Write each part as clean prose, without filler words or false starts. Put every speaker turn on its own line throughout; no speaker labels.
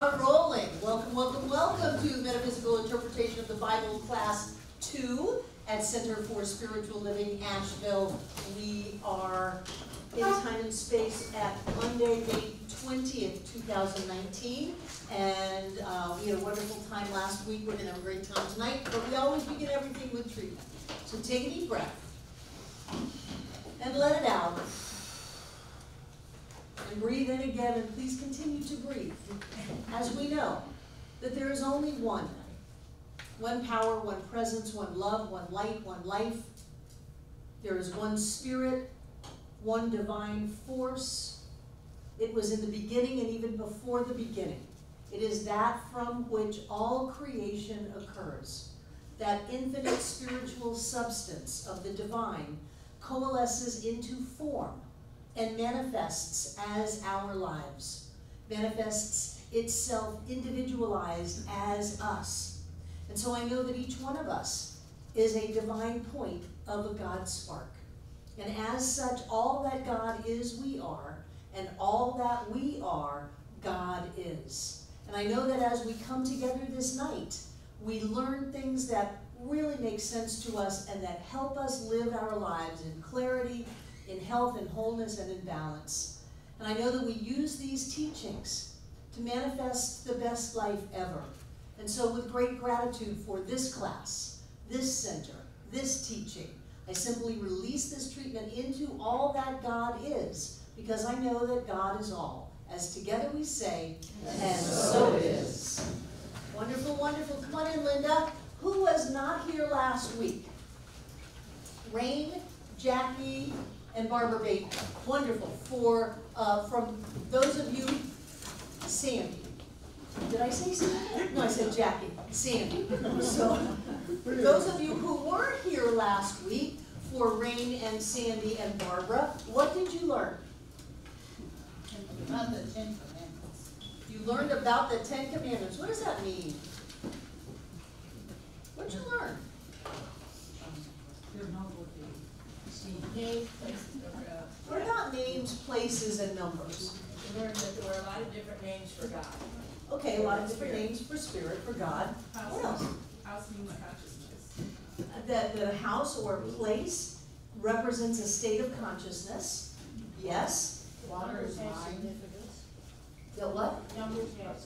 Rolling. Welcome, welcome, welcome to Metaphysical Interpretation of the Bible Class 2 at Center for Spiritual Living, Asheville. We are in time and space at Monday, May 20th, 2019. And we had a wonderful time last week. We're going to have a great time tonight. But we always begin everything with treatment. So take a deep breath and let it out. And breathe in again, and please continue to breathe. As we know that there is only one power, one presence, one love, one light, one life. There is one spirit, one divine force. It was in the beginning and even before the beginning. It is that from which all creation occurs. That infinite spiritual substance of the divine coalesces into form and manifests as our lives, manifests itself individualized as us. And so I know that each one of us is a divine point of a God spark. And as such, all that God is, we are, and all that we are, God is. And I know that as we come together this night, we learn things that really make sense to us and that help us live our lives in clarity, in health and wholeness and in balance. And I know that we use these teachings to manifest the best life ever. And so with great gratitude for this class, this center, this teaching, I simply release this treatment into all that God is, because I know that God is all. As together we say, and so it is. Wonderful, wonderful. Come on in, Linda. Who was not here last week? Rain, Jackie, and Barbara Bateman. Wonderful. From those of you, Sandy. Did I say Sandy? No, I said Jackie. Sandy. So, for those of you who weren't here last week, for Rain and Sandy and Barbara, what did you learn?
About the 10 Commandments.
You learned about the 10 Commandments. What does that mean? What did you learn?
Names, places to go.
What about names, places, and numbers?
We learned that there were a lot of different names for God.
Okay, a lot of different names for spirit, for God. What else?
House means consciousness.
That the house or place represents a state of consciousness. Yes.
Water is mind.
The what?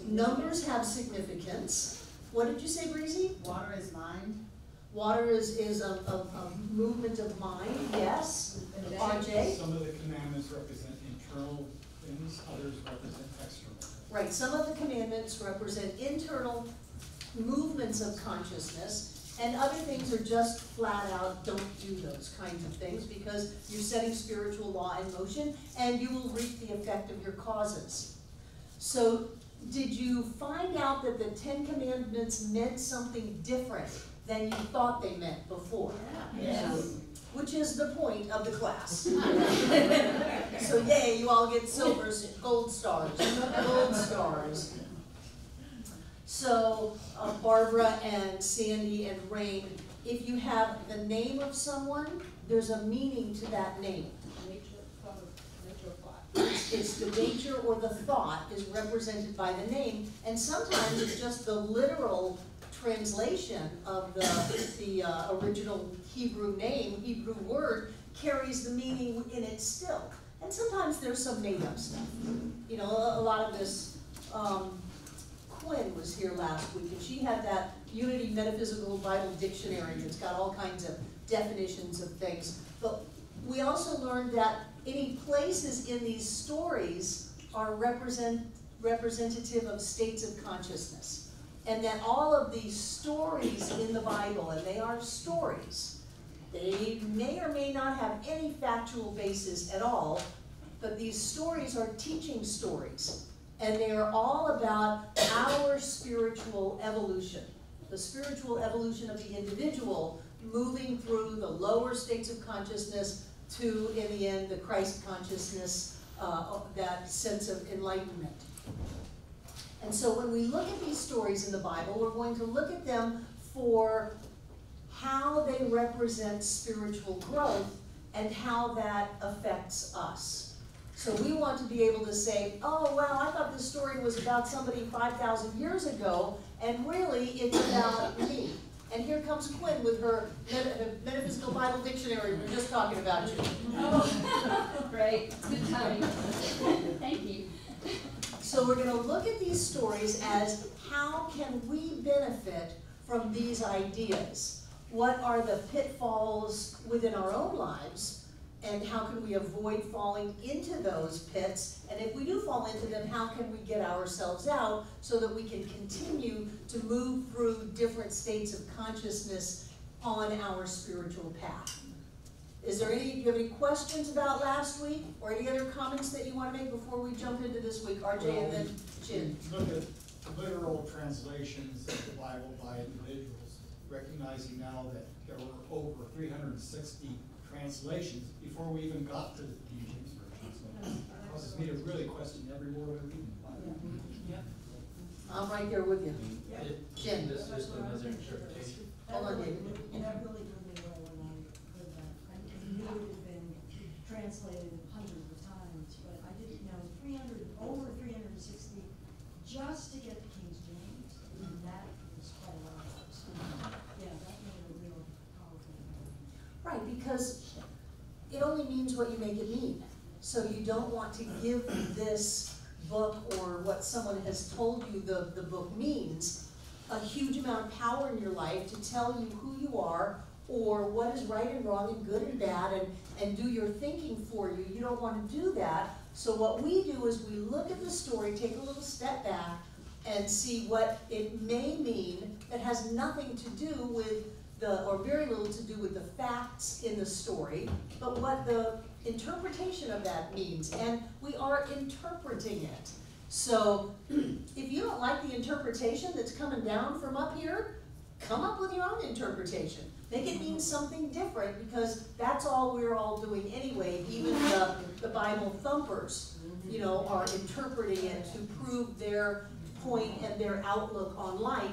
Numbers have significance. What did you say, Breezy?
Water is mind.
Water is a movement of mind, yes. RJ?
Some of the commandments represent internal things, others represent external.
Right, some of the commandments represent internal movements of consciousness, and other things are just flat out, don't do those kinds of things, because you're setting spiritual law in motion, and you will reap the effect of your causes. So, did you find out that the 10 Commandments meant something different than you thought they meant before?
Yes.
Which is the point of the class. So yay, you all get silvers, gold stars, gold stars. So Barbara and Sandy and Rain, if you have the name of someone, there's a meaning to that name. It's the nature or the thought is represented by the name, and sometimes it's just the literal translation of the original Hebrew name, Hebrew word, carries the meaning in it still. And sometimes there's some made-up stuff. You know, a lot of this, Quinn was here last week, and she had that Unity Metaphysical Bible Dictionary that's got all kinds of definitions of things. But we also learned that any places in these stories are representative of states of consciousness. And that all of these stories in the Bible, and they are stories, they may or may not have any factual basis at all, but these stories are teaching stories. And they are all about our spiritual evolution, the spiritual evolution of the individual moving through the lower states of consciousness to, in the end, the Christ consciousness, that sense of enlightenment. And so when we look at these stories in the Bible, we're going to look at them for how they represent spiritual growth and how that affects us. So we want to be able to say, oh, well, I thought this story was about somebody 5,000 years ago, and really it's about me. And here comes Quinn with her Metaphysical Bible Dictionary. We're just talking about you.
Oh, great. Good timing. Thank you.
So we're going to look at these stories as how can we benefit from these ideas? What are the pitfalls within our own lives? And how can we avoid falling into those pits? And if we do fall into them, how can we get ourselves out so that we can continue to move through different states of consciousness on our spiritual path? Do you have any questions about last week, or any other comments that you want to make before we jump into this week? RJ and then Jim.
Look at literal translations of the Bible by individuals, recognizing now that there were over 360 translations before we even got to the King James Version. So it causes me to really question every word I read in the Bible.
I'm right there with you. Jim.
This is another interpretation.
Hold on, David.
That really blew me away when I heard that. I knew it had been translated hundreds of times, but I didn't know over 360 just to get the King James. And that was quite a lot. So, yeah, that made a real powerful impact.
Right, because it only means what you make it mean. So you don't want to give this book, or what someone has told you the book means, a huge amount of power in your life to tell you who you are, or what is right and wrong and good and bad, and do your thinking for you. You don't want to do that. So what we do is we look at the story, take a little step back, and see what it may mean that has nothing to do with or very little to do with the facts in the story, but what the interpretation of that means. And we are interpreting it. So if you don't like the interpretation that's coming down from up here, come up with your own interpretation. Make it mean something different, because that's all we're all doing anyway. Even the Bible thumpers, you know, are interpreting it to prove their point and their outlook on life,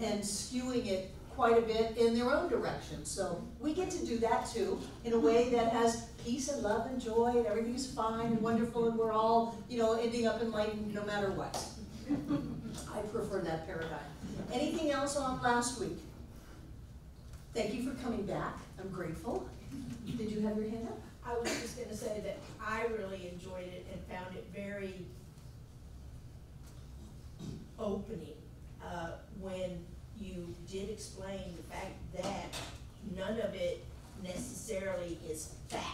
and skewing it quite a bit in their own direction. So we get to do that too, in a way that has peace and love and joy, and everything's fine and wonderful, and we're all, you know, ending up enlightened no matter what. I prefer that paradigm. Anything else on last week? Thank you for coming back. I'm grateful. Did you have your hand up?
I was just going to say that I really enjoyed it and found it very opening when you did explain the fact that none of it necessarily is fact,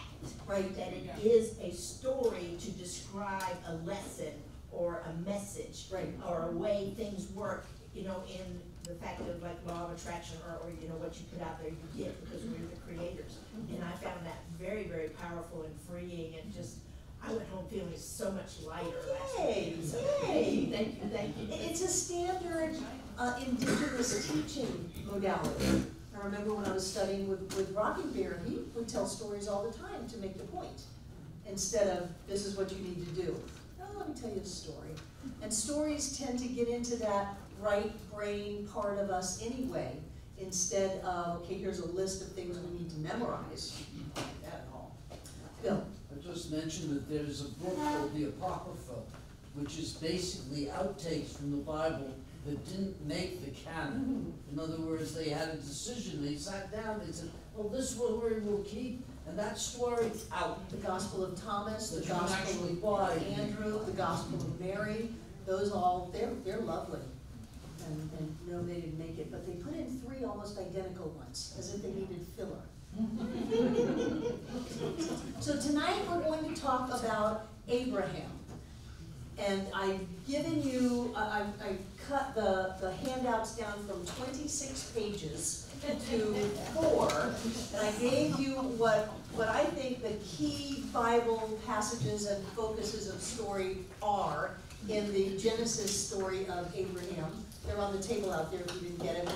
right? That it is a story to describe a lesson or a message,
right,
or a way things work, you know, in the fact of like law of attraction, or you know, what you put out there you get, because we're the creators. And I found that very, very powerful and freeing, and just, I went home feeling so much lighter last
Yay,
week. So,
yay.
thank you, thank you.
It's a standard indigenous teaching modality. I remember when I was studying with Rocking Bear, he would tell stories all the time to make the point, instead of, this is what you need to do. No, let me tell you a story. And stories tend to get into that right brain part of us anyway, instead of, okay, here's a list of things we need to memorize. Not like that at all. Bill.
I just mentioned that there's a book called the Apocrypha, which is basically outtakes from the Bible that didn't make the canon. In other words, they had a decision. They sat down, they said, well, this story we'll keep, and that story out.
The Gospel of Thomas, the
That you can
Gospel
actually
of
buy.
Andrew, the Gospel of Mary, those all, they're lovely. And no, they didn't make it, but they put in 3 almost identical ones, as if they needed filler. So tonight we're going to talk about Abraham. And I've given you, I cut the handouts down from 26 pages to 4, and I gave you what I think the key Bible passages and focuses of story are in the Genesis story of Abraham. They're on the table out there if you didn't get it.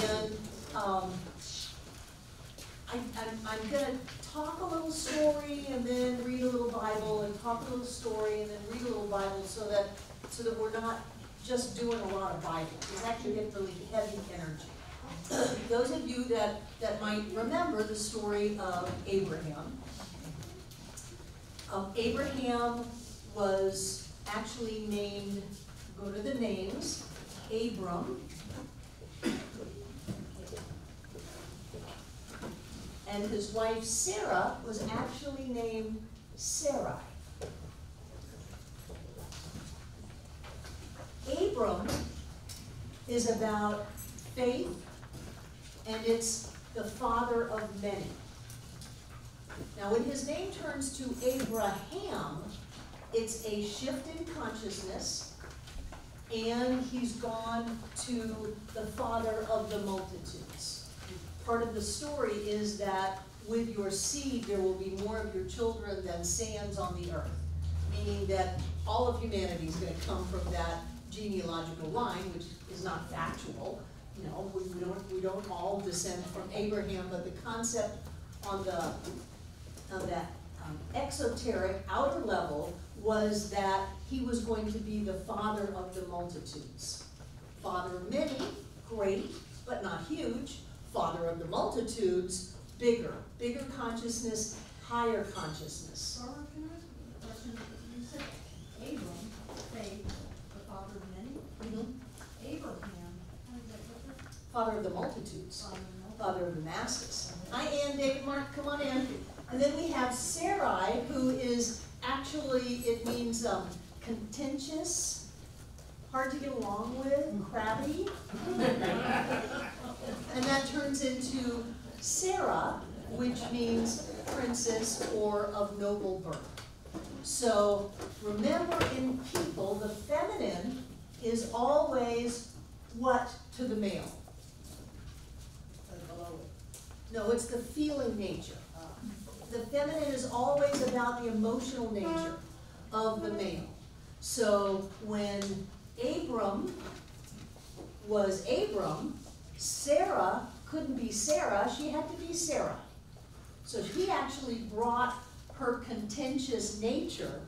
And I'm going to talk a little story and then read a little Bible, and talk a little story and then read a little Bible, so that we're not just doing a lot of Bible. It's actually get really heavy energy. Those of you that might remember the story of Abraham, Abraham was actually named, go to the names, Abram. And his wife Sarah was actually named Sarai. Abram is about faith, and it's the father of many. Now, when his name turns to Abraham, it's a shift in consciousness, and he's gone to the father of the multitudes. Part of the story is that with your seed, there will be more of your children than sands on the earth, meaning that all of humanity is going to come from that genealogical line, which is not factual. You know, we don't all descend from Abraham, but the concept on that exoteric outer level was that he was going to be the father of the multitudes. Father of many, great, but not huge. Father of the multitudes, bigger consciousness, higher consciousness.
Barbara, can I ask a question? You said Abram, faith, the father of many. Abraham, how does that look?
Father of the multitudes,
Father of many.
father of the masses. Hi, Ann, David, Mark, come on in. And then we have Sarai, who is actually, it means contentious, hard to get along with, crabby. And that turns into Sarah, which means princess or of noble birth. So remember, in people, the feminine is always what to the male? No, it's the feeling nature. The feminine is always about the emotional nature of the male. So when Abram was Abram, Sarah couldn't be Sarah, she had to be Sarai. So he actually brought her contentious nature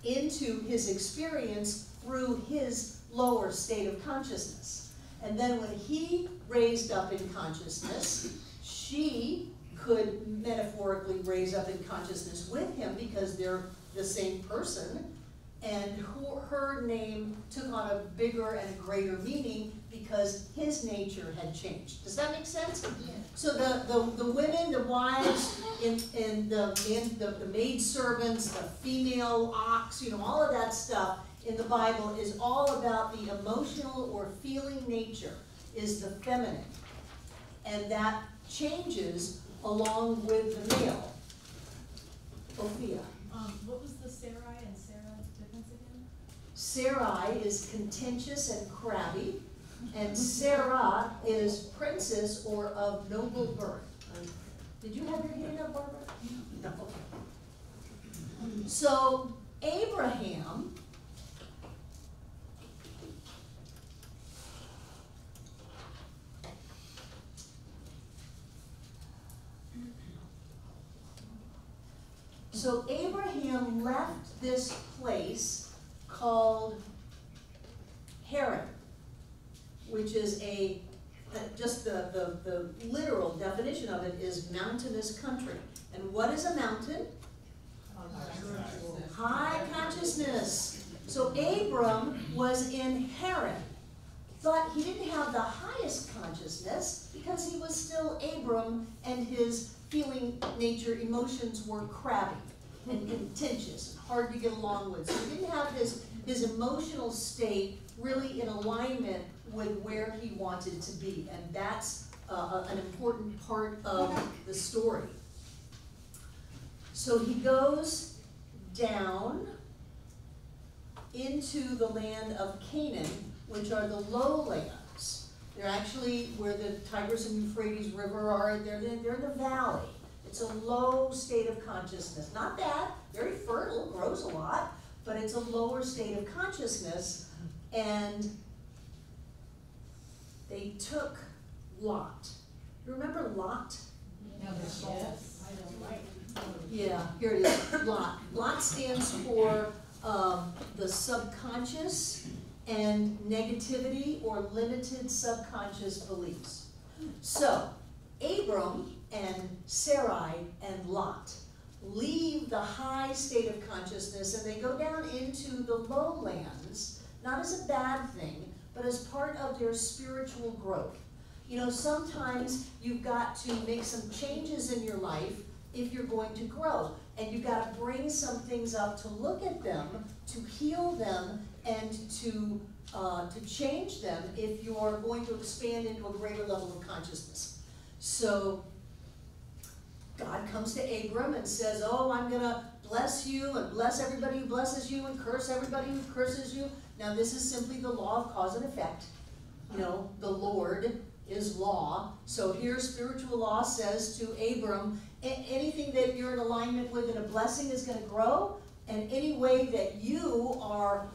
into his experience through his lower state of consciousness. And then when he raised up in consciousness, she could metaphorically raise up in consciousness with him because they're the same person, and her name took on a bigger and greater meaning because his nature had changed. Does that make sense? Yeah. So the women, the wives, and the maid servants, the female ox, you know, all of that stuff in the Bible is all about the emotional or feeling nature, is the feminine. And that changes along with the male. Sophia.
What was the Sarai and Sarah difference again?
Sarai is contentious and crabby, and Sarah is princess or of noble birth. Did you have your hand up, Barbara? No. Okay. So Abraham left this place called Haran, which is just the literal definition of it is mountainous country. And what is a mountain? High consciousness. So Abram was in Haran, but he didn't have the highest consciousness because he was still Abram, and his feeling nature, emotions were crabby and contentious and hard to get along with. So he didn't have his emotional state really in alignment with where he wanted to be, and that's an important part of the story. So he goes down into the land of Canaan, which are the lowlands. They're actually where the Tigris and Euphrates River are. They're in the valley. It's a low state of consciousness. Not bad, very fertile, grows a lot, but it's a lower state of consciousness. And they took Lot. You remember Lot?
Yes.
Yeah, here it is, Lot. Lot stands for the subconscious and negativity or limited subconscious beliefs. So, Abram and Sarai and Lot. leave the high state of consciousness and they go down into the lowlands, not as a bad thing, but as part of their spiritual growth. You know, sometimes you've got to make some changes in your life if you're going to grow. And you've got to bring some things up to look at them, to heal them, and to change them if you are going to expand into a greater level of consciousness. So God comes to Abram and says, oh, I'm going to bless you and bless everybody who blesses you and curse everybody who curses you. Now this is simply the law of cause and effect. You know, the Lord is law. So here spiritual law says to Abram, anything that you're in alignment with and a blessing is going to grow, and any way that you are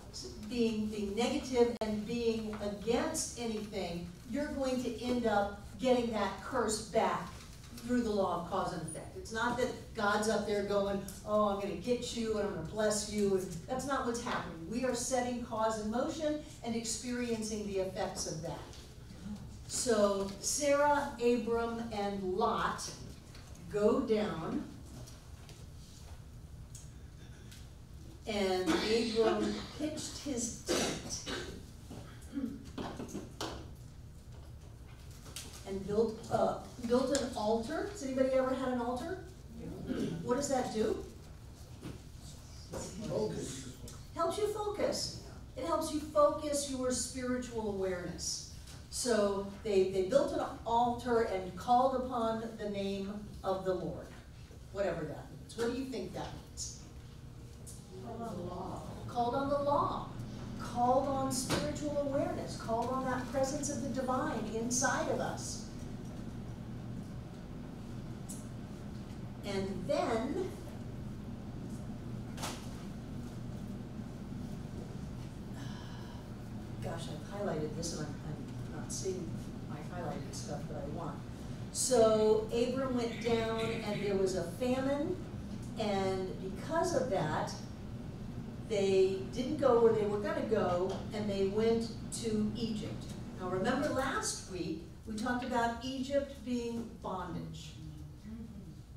being negative and being against anything, you're going to end up getting that curse back through the law of cause and effect. It's not that God's up there going, oh, I'm going to get you and I'm going to bless you. That's not what's happening. We are setting cause in motion and experiencing the effects of that. So Sarah, Abram, and Lot go down, and Abram pitched his tent and built an altar. Has anybody ever had an altar? What does that do?
Focus.
Helps you focus. It helps you focus your spiritual awareness. So they built an altar and called upon the name of the Lord, whatever that means. What do you think that means?
Called on the law.
Called on the law. Called on spiritual awareness. Called on that presence of the divine inside of us. And then gosh, I've highlighted this and I'm not seeing my highlighted stuff that I want. So Abram went down and there was a famine, and because of that, they didn't go where they were going to go, and they went to Egypt. Now remember last week, we talked about Egypt being bondage.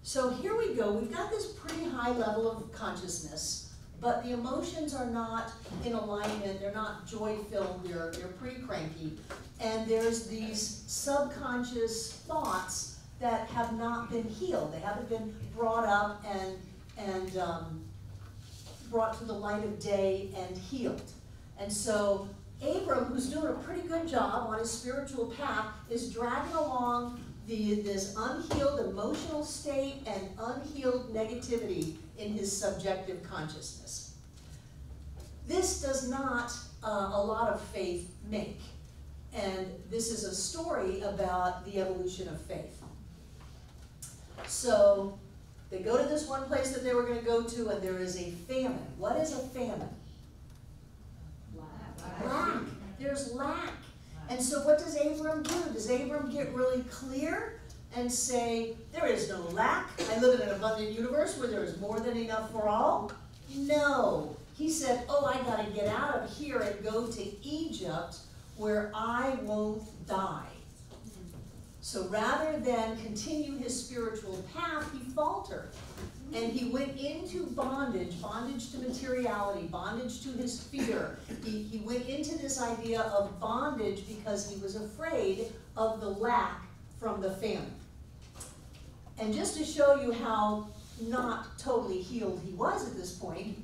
So here we go, we've got this pretty high level of consciousness, but the emotions are not in alignment, they're not joy-filled, they're pretty cranky. And there's these subconscious thoughts that have not been healed. They haven't been brought up and brought to the light of day and healed. And so Abram, who's doing a pretty good job on his spiritual path, is dragging along this unhealed emotional state and unhealed negativity in his subjective consciousness. This does not a lot of faith make. And this is a story about the evolution of faith. So they go to this one place that they were going to go to, and there is a famine. What is a famine? Lack. There's lack. And so what does Abram do? Does Abram get really clear and say, there is no lack? I live in an abundant universe where there is more than enough for all? No. He said, oh, I got to get out of here and go to Egypt where I won't die. So rather than continue his spiritual path, he faltered. And he went into bondage, bondage to materiality, bondage to his fear. He went into this idea of bondage because he was afraid of the lack from the famine. And just to show you how not totally healed he was at this point,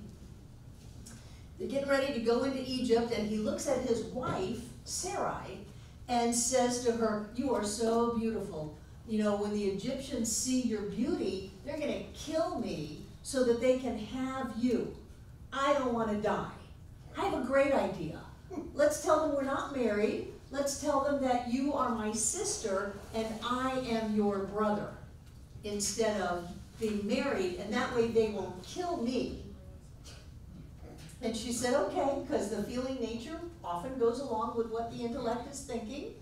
they're getting ready to go into Egypt, and he looks at his wife, Sarai, and says to her, you are so beautiful. You know, when the Egyptians see your beauty, they're going to kill me so that they can have you. I don't want to die. I have a great idea. Let's tell them we're not married. Let's tell them that you are my sister and I am your brother, instead of being married, and that way they won't kill me. And she said, okay, because the feeling nature often goes along with what the intellect is thinking.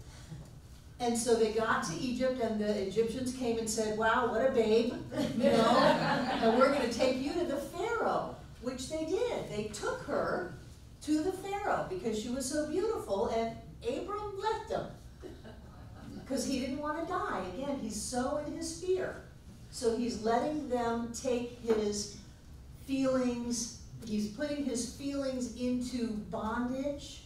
And so they got to Egypt, and the Egyptians came and said, wow, what a babe, you know, and we're going to take you to the Pharaoh, which they did. They took her to the Pharaoh because she was so beautiful, and Abram let them because he didn't want to die. Again, he's so in his fear. So he's letting them take his feelings, he's putting his feelings into bondage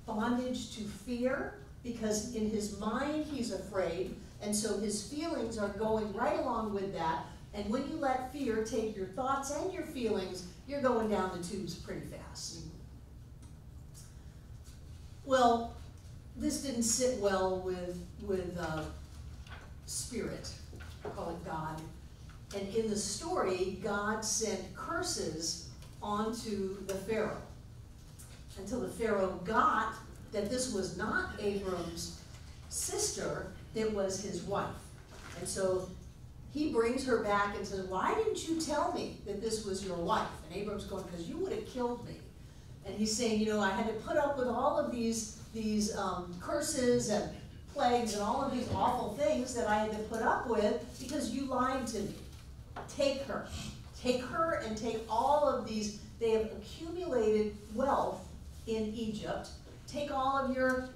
to fear, because in his mind he's afraid, and so his feelings are going right along with that. And when you let fear take your thoughts and your feelings, you're going down the tubes pretty fast. Well, this didn't sit well with spirit, I call it God. And in the story, God sent curses onto the Pharaoh, until the Pharaoh got that this was not Abram's sister, it was his wife. And so he brings her back and says, why didn't you tell me that this was your wife? And Abram's going, because you would have killed me. And he's saying, you know, I had to put up with all of these curses and plagues and all of these awful things that I had to put up with because you lied to me. Take her and take all of these. They have accumulated wealth in Egypt. Take all of your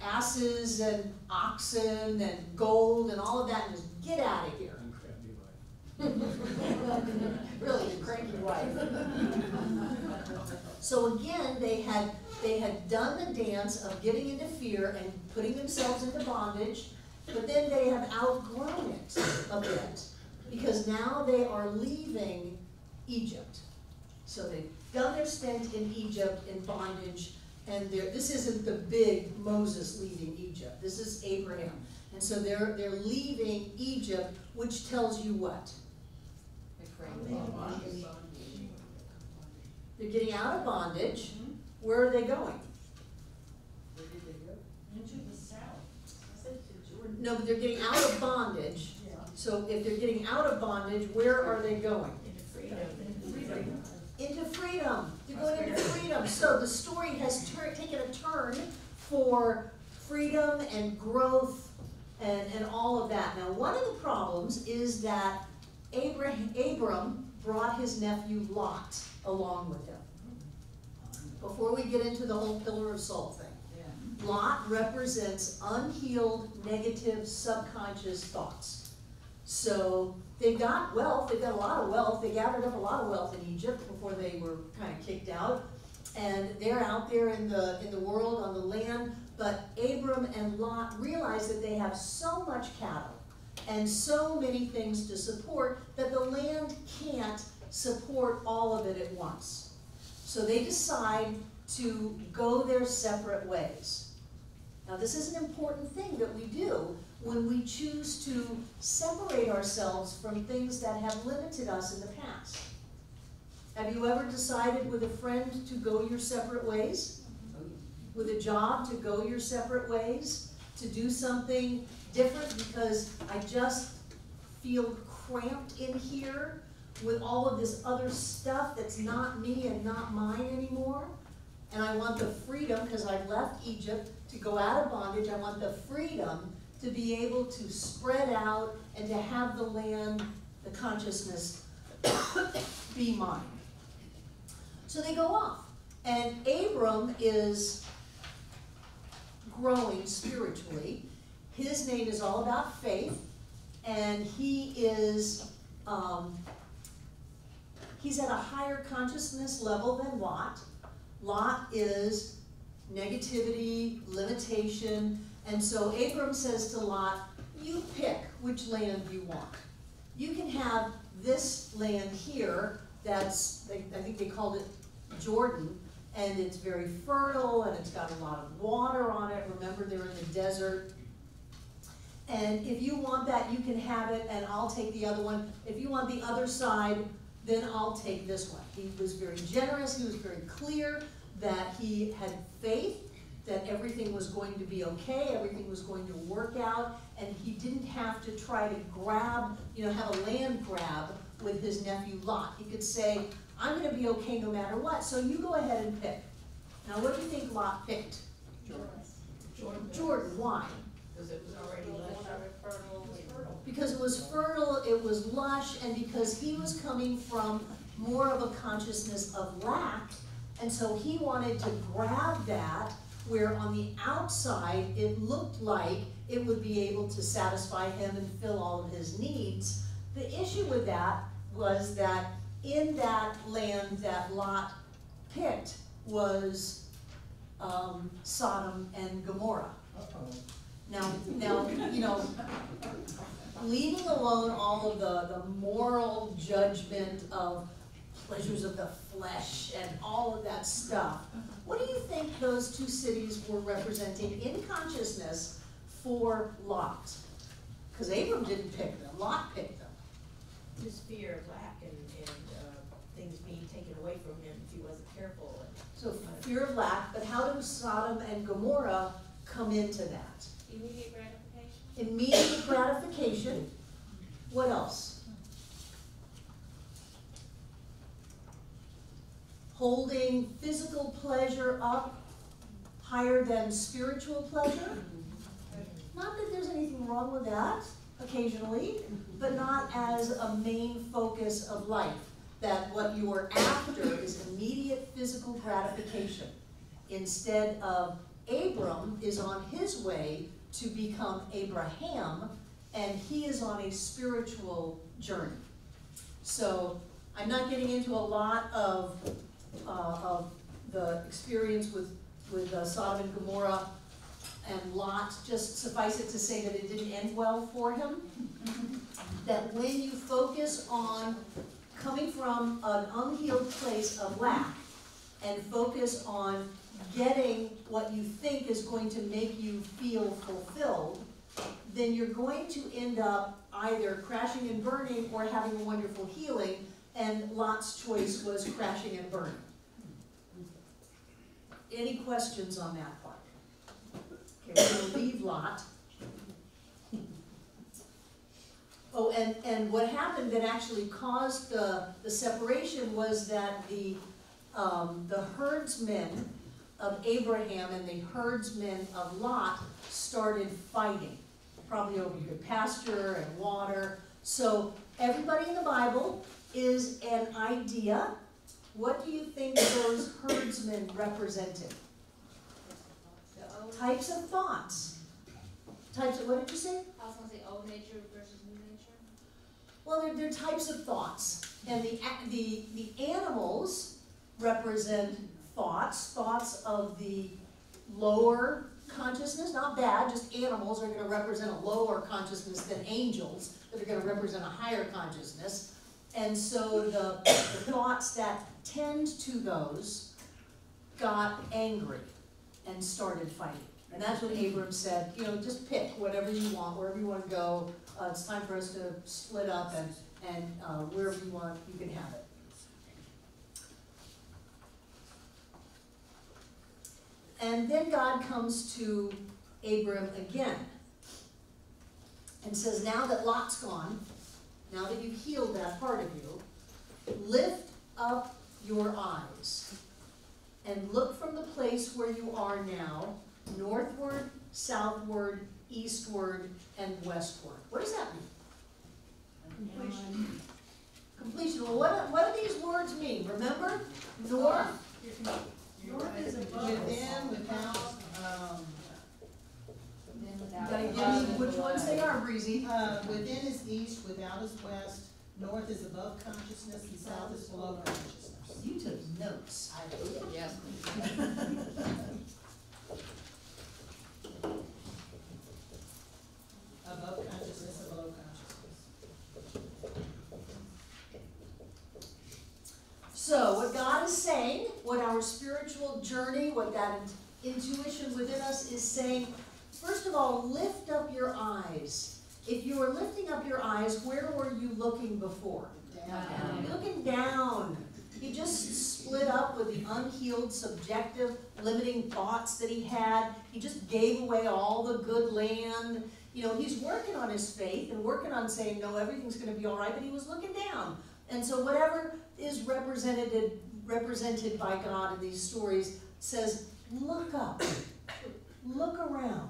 asses and oxen and gold and all of that and just get out of here. Really, the cranky wife. So again, they had done the dance of getting into fear and putting themselves into bondage, but then they have outgrown it a bit, because now they are leaving Egypt. So they've done their stint in Egypt in bondage, and this isn't the big Moses leaving Egypt. This is Abraham. And so they're leaving Egypt, which tells you what? They're getting out of bondage. Where are they going?
Into the south.
No, but they're getting out of bondage.
Yeah.
So if they're getting out of bondage, where are they going?
Into freedom.
Into freedom. They're going into freedom. So the story has taken a turn for freedom and growth and all of that. Now, one of the problems is that Abram brought his nephew Lot along with him. Before we get into the whole pillar of salt thing, Lot represents unhealed, negative, subconscious thoughts. So they've got wealth, they've got a lot of wealth, they gathered up a lot of wealth in Egypt before they were kind of kicked out. And they're out there in the world, on the land, but Abram and Lot realize that they have so much cattle and so many things to support that the land can't support all of it at once. So they decide to go their separate ways. Now this is an important thing that we do when we choose to separate ourselves from things that have limited us in the past. Have you ever decided with a friend to go your separate ways? With a job to go your separate ways? To do something different because I just feel cramped in here with all of this other stuff that's not me and not mine anymore? And I want the freedom, because I've left Egypt, to go out of bondage. I want the freedom to be able to spread out and to have the land, the consciousness, be mine. So they go off. And Abram is growing spiritually. His name is all about faith. And he is, he's at a higher consciousness level than Lot. Lot is negativity, limitation, and so Abram says to Lot, you pick which land you want. You can have this land here that's, I think they called it Jordan, and it's very fertile and it's got a lot of water on it. Remember, they're in the desert. And if you want that, you can have it, and I'll take the other one. If you want the other side, then I'll take this one. He was very generous. He was very clear that he had faith, that everything was going to be okay, everything was going to work out, and he didn't have to try to grab, have a land grab with his nephew Lot. He could say, I'm going to be okay no matter what, so you go ahead and pick. Now, what do you think Lot picked? Jordan. Why?
Because it was already fertile.
Because it was fertile, it was lush, and because he was coming from more of a consciousness of lack, and so he wanted to grab that where on the outside it looked like it would be able to satisfy him and fill all of his needs, The issue with that was that in that land that Lot picked was Sodom and Gomorrah. Now, you know, leaving alone all of the moral judgment of pleasures of the flesh and all of that stuff, what do you think those two cities were representing in consciousness for Lot? Because Abram didn't pick them, Lot picked them.
Just fear of lack and things being taken away from him if he wasn't careful.
So fear of lack, but how do Sodom and Gomorrah come into that?
Immediate gratification.
Immediate gratification. What else? Holding physical pleasure up higher than spiritual pleasure. Not that there's anything wrong with that, occasionally, but not as a main focus of life. That what you are after is immediate physical gratification. Instead of Abram is on his way to become Abraham, and he is on a spiritual journey. So I'm not getting into a lot of the experience with Sodom and Gomorrah and Lot. Just suffice it to say that it didn't end well for him. That when you focus on coming from an unhealed place of lack and focus on getting what you think is going to make you feel fulfilled, then you're going to end up either crashing and burning or having a wonderful healing, and Lot's choice was crashing and burning. Any questions on that part? Okay, we're going to leave Lot. Oh, and what happened that actually caused the separation was that the herdsmen of Abraham and the herdsmen of Lot started fighting, probably over good pasture and water. So everybody in the Bible is an idea. What do you think those herdsmen represented? Types of thoughts. Types of, what did you say?
I was going to say old nature versus new nature.
Well, they're types of thoughts. And the animals represent thoughts of the lower consciousness, not bad, just animals are going to represent a lower consciousness than angels that are going to represent a higher consciousness. And so the thoughts that tend to those got angry and started fighting. And that's when Abram said, you know, just pick whatever you want, wherever you want to go. It's time for us to split up, and wherever you want, you can have it. And then God comes to Abram again and says, now that Lot's gone, now that you've healed that part of you, lift up your eyes and look from the place where you are now, northward, southward, eastward, and westward. What does that mean?
Completion.
Completion. Well, what do these words mean? Remember? North.
North is above.
Within, without,
Gotta give me which ones they are, Breezy.
within is east, without is west, north is above consciousness, and south is below consciousness.
You took notes.
I did.
Yes.
Above consciousness and below consciousness.
So what God is saying, what our spiritual journey, what that intuition within us is saying, first of all, lift up your eyes. If you were lifting up your eyes, where were you looking before?
Down.
You're looking down. He just split up with the unhealed, subjective, limiting thoughts that he had. He just gave away all the good land. You know, he's working on his faith and working on saying, no, everything's going to be all right, but he was looking down. And so whatever is represented by God in these stories says, look up, look around.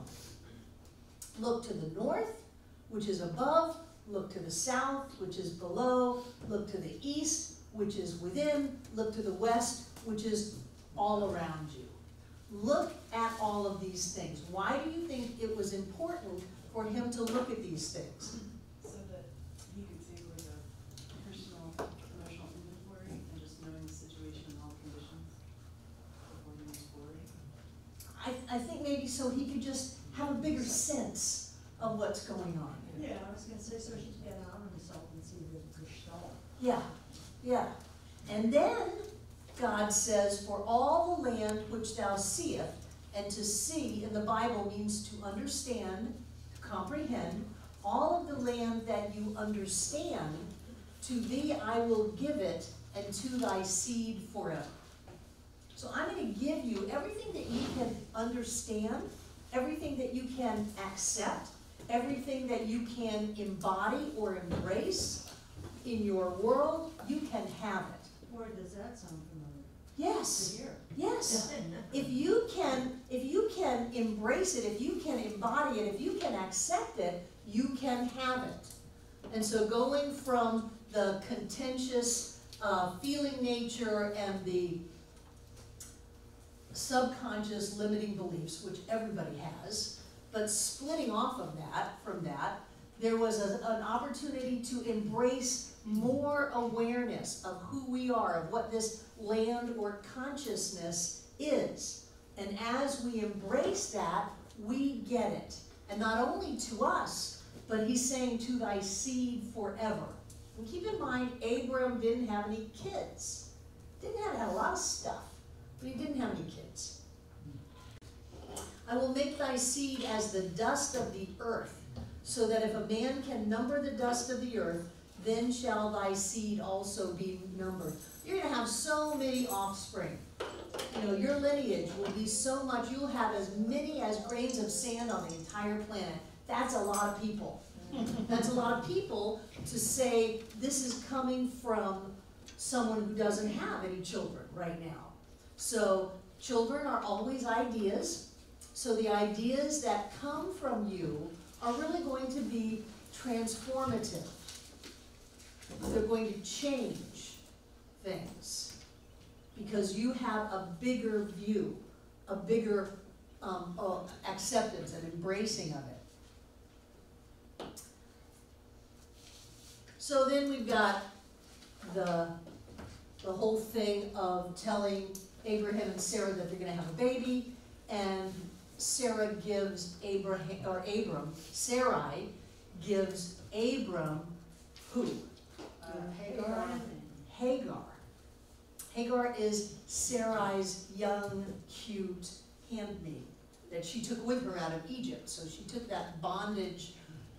Look to the north, which is above, look to the south, which is below, look to the east, which is within, look to the west, which is all around you. Look at all of these things. Why do you think it was important for him to look at these things?
So that he could see where
so he could just have a bigger sense of what's going on.
Yeah, I was gonna say, so she can get out on himself and see the gestalt.
Yeah, yeah. And then God says, for all the land which thou seest, and to see in the Bible means to understand, to comprehend, all of the land that you understand, to thee I will give it, and to thy seed forever. So I'm going to give you everything that you can understand, everything that you can accept, everything that you can embody or embrace in your world. You can have it.
Boy, does that sound familiar.
Yes.
To hear.
Yes. If you can embrace it, if you can embody it, if you can accept it, you can have it. And so going from the contentious feeling nature and the subconscious limiting beliefs, which everybody has, but splitting off of that, from that, there was an opportunity to embrace more awareness of who we are, of what this land or consciousness is. And as we embrace that, we get it. And not only to us, but he's saying to thy seed forever. And keep in mind, Abram didn't have any kids. Didn't have a lot of stuff, but he didn't have any kids. I will make thy seed as the dust of the earth, so that if a man can number the dust of the earth, then shall thy seed also be numbered. You're going to have so many offspring. You know, your lineage will be so much, you'll have as many as grains of sand on the entire planet. That's a lot of people. That's a lot of people to say this is coming from someone who doesn't have any children right now. So children are always ideas. So the ideas that come from you are really going to be transformative. They're going to change things because you have a bigger view, a bigger acceptance and embracing of it. So then we've got the whole thing of telling Abraham and Sarah that they're going to have a baby, and Sarah gives Sarai gives Abram who? Hagar. Hagar is Sarai's young, cute handmaid that she took with her out of Egypt. So she took that bondage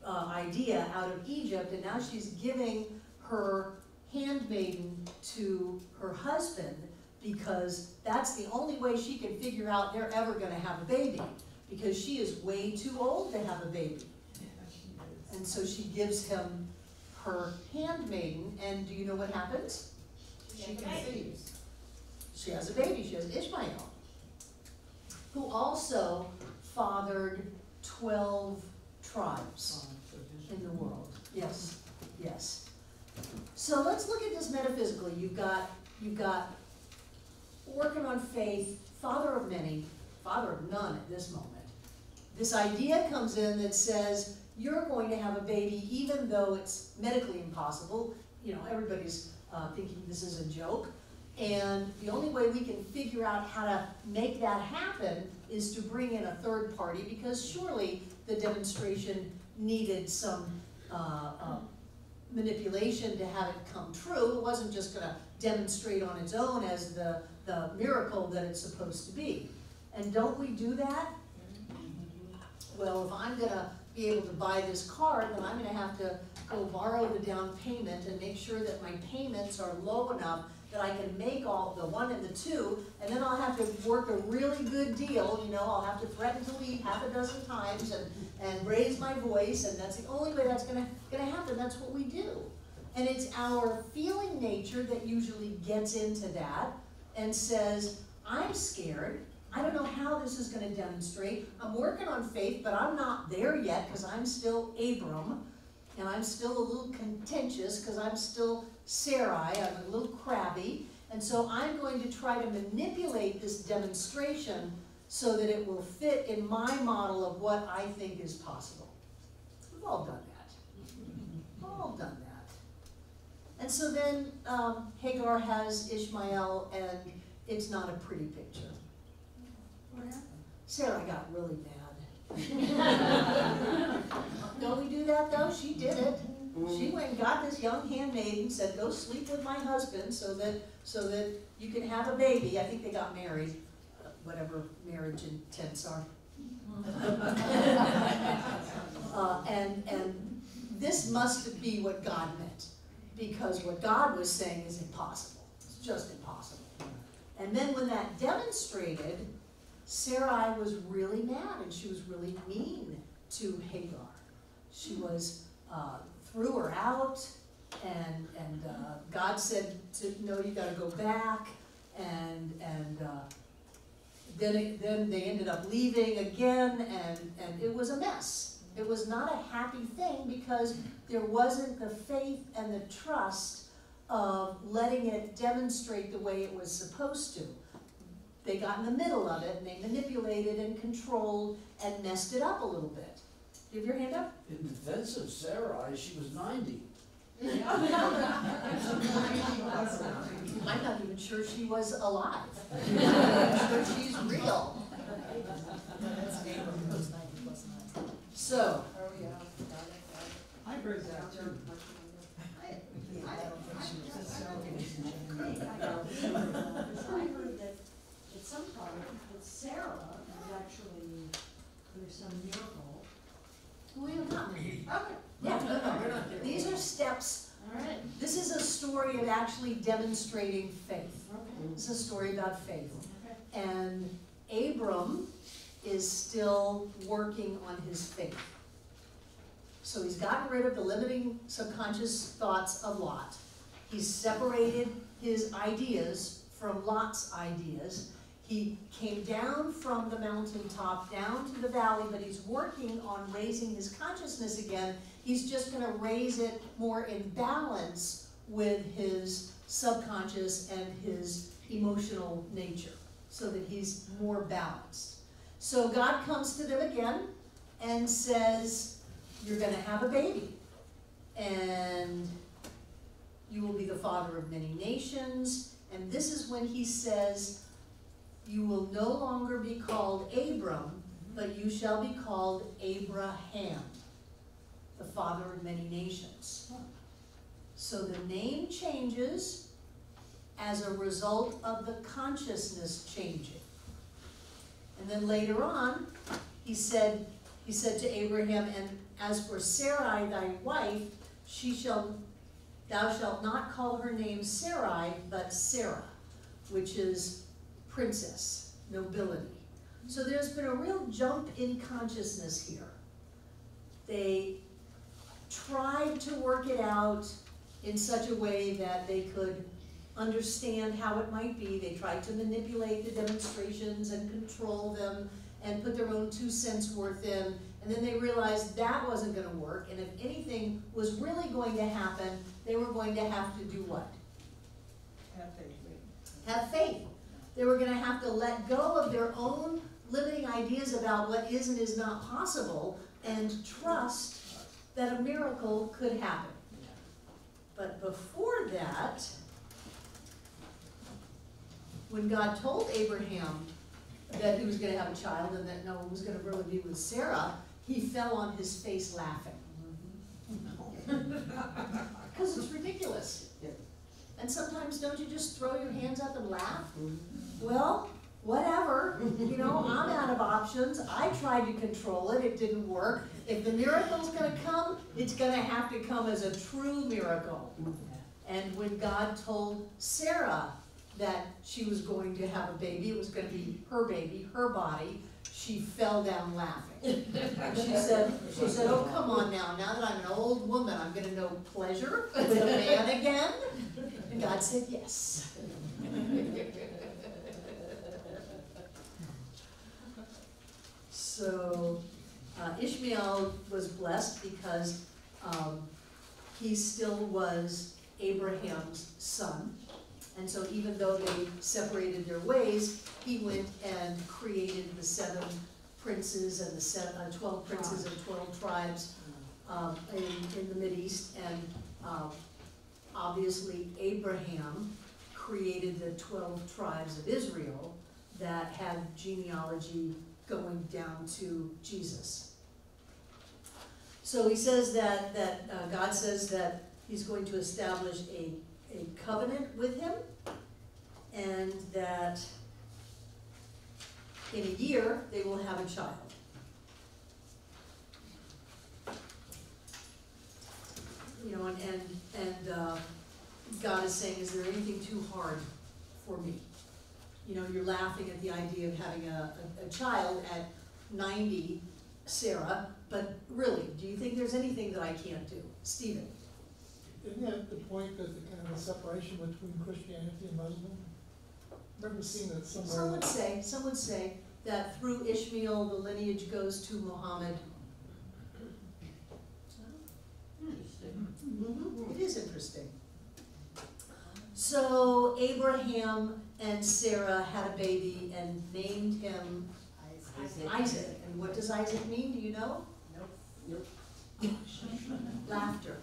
idea out of Egypt, and now she's giving her handmaiden to her husband because that's the only way she can figure out they're ever going to have a baby, because she is way too old to have a baby. And so she gives him her handmaiden, and do you know what happens?
She conceives.
She has a baby. She has Ishmael, who also fathered 12 tribes in the world. Yes, yes. So let's look at this metaphysically. You've got working on faith, father of many, father of none at this moment. This idea comes in that says you're going to have a baby even though it's medically impossible. You know, everybody's thinking this is a joke. And the only way we can figure out how to make that happen is to bring in a third party, because surely the demonstration needed some manipulation to have it come true. It wasn't just going to demonstrate on its own as the miracle that it's supposed to be. And don't we do that? Well, if I'm going to be able to buy this car, then I'm going to have to go borrow the down payment and make sure that my payments are low enough that I can make all the 1 and the 2, and then I'll have to work a really good deal. You know, I'll have to threaten to leave half a dozen times and raise my voice, and that's the only way that's gonna happen. That's what we do. And it's our feeling nature that usually gets into that and says, I'm scared. I don't know how this is going to demonstrate. I'm working on faith, but I'm not there yet because I'm still Abram, and I'm still a little contentious because I'm still Sarai. I'm a little crabby, and so I'm going to try to manipulate this demonstration so that it will fit in my model of what I think is possible. We've all done that. We've all done that. And so then Hagar has Ishmael, and it's not a pretty picture.
What happened?
Sarah got really bad. Don't we do that though? She did it. She went and got this young handmaid and said, go sleep with my husband so that you can have a baby. I think they got married, whatever marriage intents are. And this must be what God meant, because what God was saying is impossible. It's just impossible. And then when that demonstrated, Sarai was really mad and she was really mean to Hagar. She was threw her out, and God said, no, you got to go back, and then they ended up leaving again, and it was a mess. It was not a happy thing because there wasn't the faith and the trust of letting it demonstrate the way it was supposed to. They got in the middle of it, and they manipulated and controlled and messed it up a little bit. Do you have your hand up?
In defense of Sarai, she was 90.
I'm not even sure she was alive. I'm not sure she's real. So,
I heard that too.
I heard that at some point that Sarah was actually, there's some miracle.
we are not.
Okay.
Yeah, no. These are steps.
All right.
This is a story of actually demonstrating faith.
Okay.
It's a story about faith.
Okay.
And Abram is still working on his faith. So he's gotten rid of the limiting subconscious thoughts of Lot. He's separated his ideas from Lot's ideas. He came down from the mountaintop down to the valley, but he's working on raising his consciousness again. He's just going to raise it more in balance with his subconscious and his emotional nature, so that he's more balanced. So God comes to them again and says, you're going to have a baby, and you will be the father of many nations. And this is when he says, you will no longer be called Abram, but you shall be called Abraham, the father of many nations. So the name changes as a result of the consciousness changing. And then later on, he said to Abraham, and as for Sarai thy wife, thou shalt not call her name Sarai, but Sarah, which is princess, nobility. So there's been a real jump in consciousness here. They tried to work it out in such a way that they could understand how it might be. They tried to manipulate the demonstrations and control them and put their own 2 cents worth in. And then they realized that wasn't going to work. And if anything was really going to happen, they were going to have to do what?
Have faith.
Have faith. They were going to have to let go of their own limiting ideas about what is and is not possible and trust that a miracle could happen. But before that, when God told Abraham that he was going to have a child and that no one was going to really be with Sarah, he fell on his face laughing. Because it's ridiculous. And sometimes don't you just throw your hands up and laugh? Well, whatever, you know, I'm out of options. I tried to control it, it didn't work. If the miracle's gonna come, it's gonna have to come as a true miracle. And when God told Sarah that she was going to have a baby, it was gonna be her baby, her body, she fell down laughing. She said, oh, come on now that I'm an old woman, I'm gonna know pleasure with a man again? And God said yes. So Ishmael was blessed because he still was Abraham's son. And so even though they separated their ways, he went and created the 7 princes and the 12 princes and 12 tribes in the Mideast. And obviously Abraham created the 12 tribes of Israel that had genealogy going down to Jesus. So he says that God says that he's going to establish a covenant with him, and that in a year they will have a child. You know, and God is saying, is there anything too hard for me? You know, you're laughing at the idea of having a child at 90, Sarah, but really, do you think there's anything that I can't do? Stephen?
Isn't that the point that the kind of a separation between Christianity and Muslim? Remember seeing that somewhere?
Some would say that through Ishmael, the lineage goes to Muhammad. It is interesting. So Abraham and Sarah had a baby and named him Isaac. And what does Isaac mean? Do you know?
Nope.
Laughter.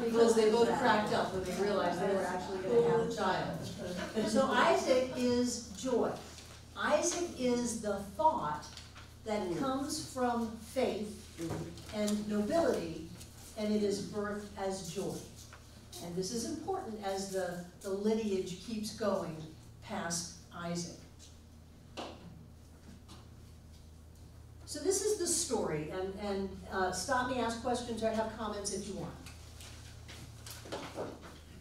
Because they both cracked up when they realized they were actually going to have a child. So Isaac is joy. Isaac is the thought that comes from faith and nobility, and it is birthed as joy. And this is important as the lineage keeps going past Isaac. So this is the story, and stop me, ask questions, or have comments if you want.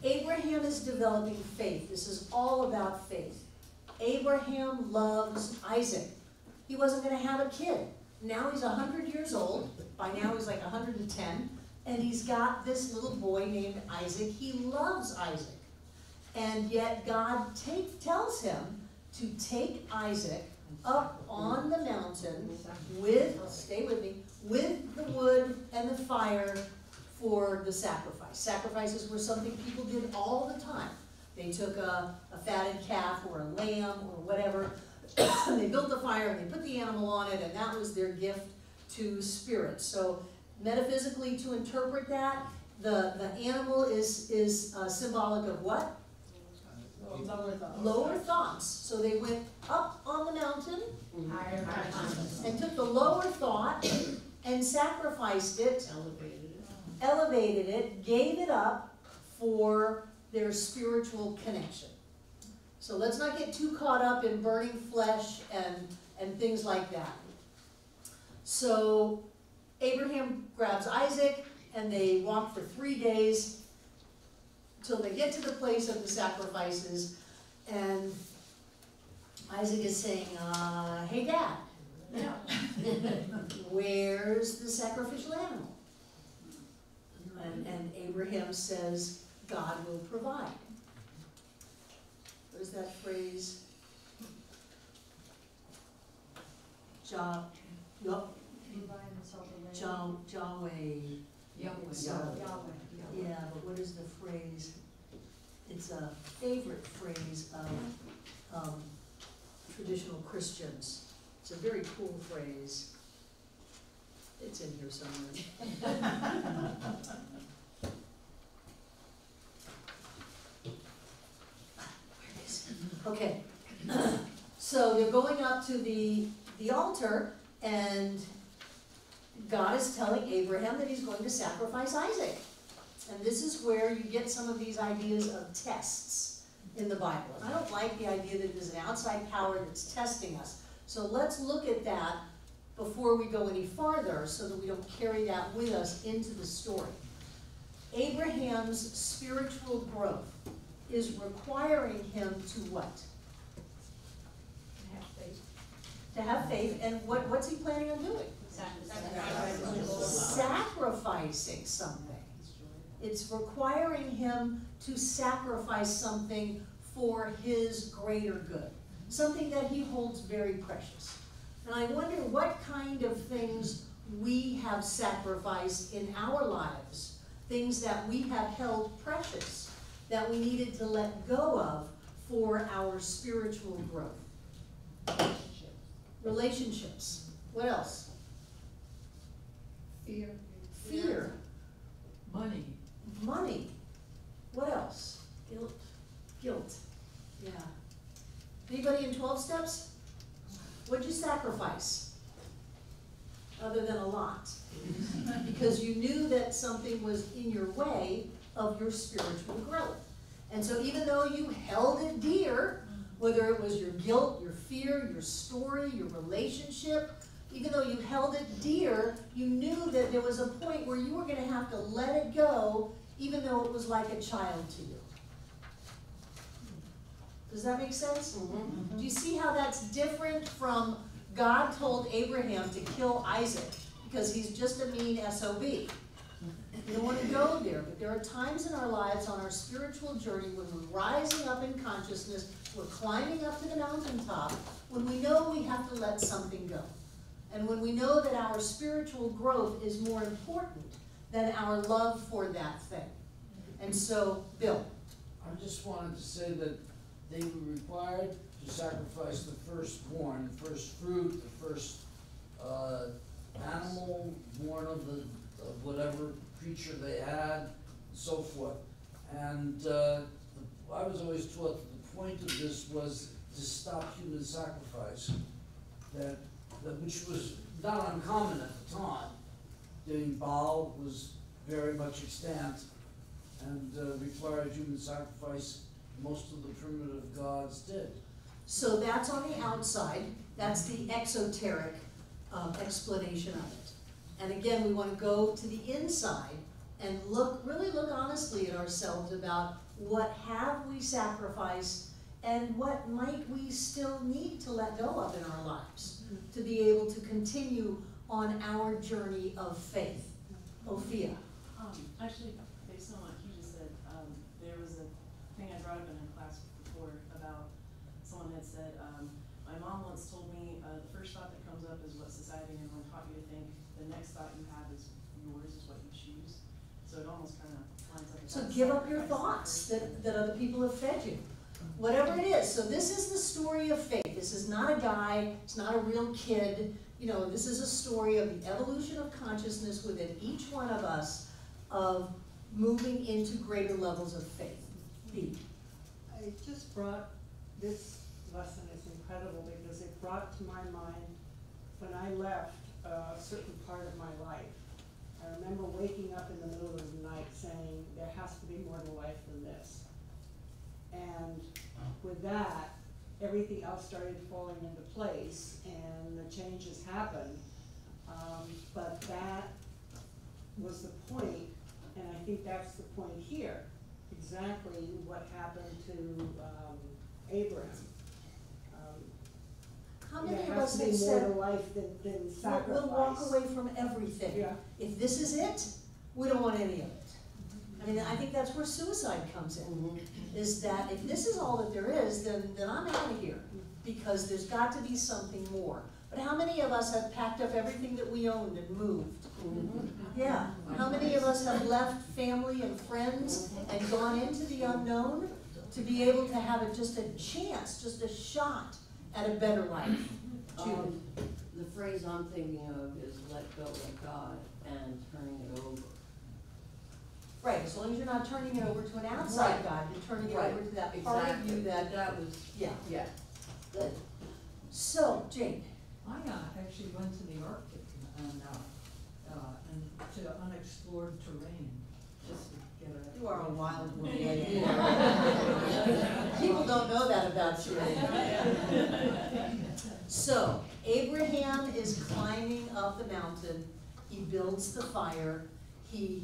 Abraham is developing faith. This is all about faith. Abraham loves Isaac. He wasn't going to have a kid. Now he's 100 years old. By now he's like 110. And he's got this little boy named Isaac. He loves Isaac. And yet God tells him to take Isaac up on the mountain with, stay with me, with the wood and the fire for the sacrifice. Sacrifices were something people did all the time. They took a fatted calf or a lamb or whatever, and they built the fire and they put the animal on it, and that was their gift to spirits. So metaphysically, to interpret that, the animal is symbolic of what? Lower thoughts. So they went up on the mountain and took the lower thought and sacrificed it, elevated it, gave it up for their spiritual connection. So let's not get too caught up in burning flesh and things like that. So Abraham grabs Isaac, and they walk for 3 days till they get to the place of the sacrifices, and Isaac is saying, hey Dad, where's the sacrificial animal? And Abraham says, God will provide. What is that phrase? Yahweh. Yeah, but what is the phrase? It's a favorite phrase of traditional Christians. It's a very cool phrase. It's in here somewhere. Where is it? Okay. So they're going up to the altar, and God is telling Abraham that he's going to sacrifice Isaac. And this is where you get some of these ideas of tests in the Bible. And I don't like the idea that there's an outside power that's testing us. So let's look at that before we go any farther so that we don't carry that with us into the story. Abraham's spiritual growth is requiring him to what? To have faith. And what's he planning on doing? Sacrificing something. It's requiring him to sacrifice something for his greater good. Something that he holds very precious. And I wonder what kind of things we have sacrificed in our lives. Things that we have held precious. That we needed to let go of for our spiritual growth. Relationships. What else? Fear. Money. What else? Guilt. Yeah. Anybody in 12 steps? What'd you sacrifice? Other than a lot. Because you knew that something was in your way of your spiritual growth. And so even though you held it dear, whether it was your guilt, your fear, your story, your relationship, even though you held it dear, you knew that there was a point where you were going to have to let it go, even though it was like a child to you. Does that make sense? Do you see how that's different from God told Abraham to kill Isaac because he's just a mean SOB? You don't want to go there, but there are times in our lives on our spiritual journey when we're rising up in consciousness, we're climbing up to the mountaintop, when we know we have to let something go. And when we know that our spiritual growth is more important than our love for that thing. And so, Bill.
I just wanted to say that they were required to sacrifice the firstborn, the first fruit, the first animal born of whatever creature they had, and so forth. And I was always taught that the point of this was to stop human sacrifice, which was not uncommon at the time. Doing Baal was very much extant and required human sacrifice. Most of the primitive gods did.
So that's on the outside. That's the exoteric explanation of it. And again, we want to go to the inside and really look honestly at ourselves about what have we sacrificed and what might we still need to let go of in our lives to be able to continue on our journey of faith. Ophia.
Actually, based on what you just said, there was a thing I brought up in a class before about someone had said, my mom once told me the first thought that comes up is what society and everyone taught you to think. The next thought you have is yours, is what you choose. So it almost kind of lines up.
So give up your thoughts that other people have fed you. Whatever it is. So this is the story of faith. This is not a guy. It's not a real kid. You know, this is a story of the evolution of consciousness within each one of us of moving into greater levels of faith. B.
I just brought, this lesson is incredible because it brought to my mind when I left a certain part of my life. I remember waking up in the middle of the night saying, there has to be more to life than this. And with that, everything else started falling into place and the changes happened. But that was the point, and I think that's the point here. Exactly what happened to Abraham.
How many of
there has
us
to
have
be more
said,
to life than sacrifice.
we'll walk away from everything.
Yeah.
If this is it, we don't want any of it. I mean, I think that's where suicide comes in, is that if this is all that there is, then I'm out of here, because there's got to be something more. But how many of us have packed up everything that we owned and moved? Yeah. How many of us have left family and friends and gone into the unknown to be able to have just a chance, just a shot at a better life? Judy.
The phrase I'm thinking of is let go of God and turning it over.
Right, as long as you're not turning it over to an outside God, you're turning it over to that part of you that
was,
yeah.
yeah.
Good. So, Jane.
I actually went to the Arctic and to unexplored terrain, just to get a.
You are a wild woman. People don't know that about you. So, Abraham is climbing up the mountain. He builds the fire. He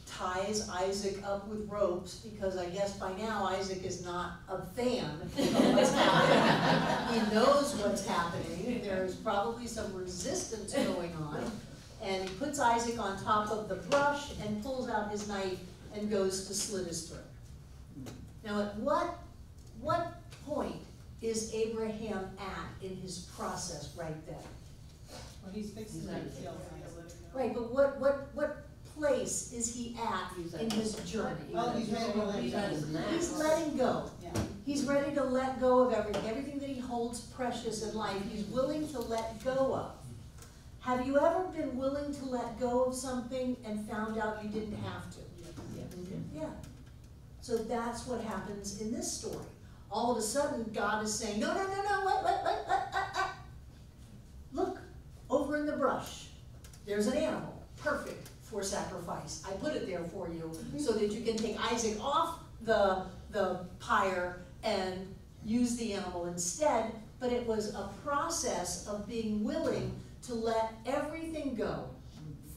ties Isaac up with ropes, because I guess by now Isaac is not a fan of what's happening. He knows what's happening. There's probably some resistance going on. And he puts Isaac on top of the brush and pulls out his knife and goes to slit his throat. Now, at what point is Abraham at in his process right then?
Well, he's fixing to kill him.
Right, but what place is he at in his journey?
Oh, he's ready to let go.
He's letting go.
Yeah.
He's ready to let go of everything that he holds precious in life. He's willing to let go of. Have you ever been willing to let go of something and found out you didn't have to? Yeah. So that's what happens in this story. All of a sudden, God is saying, no, wait. brush, there's an animal, perfect for sacrifice. I put it there for you so that you can take Isaac off the pyre and use the animal instead, but it was a process of being willing to let everything go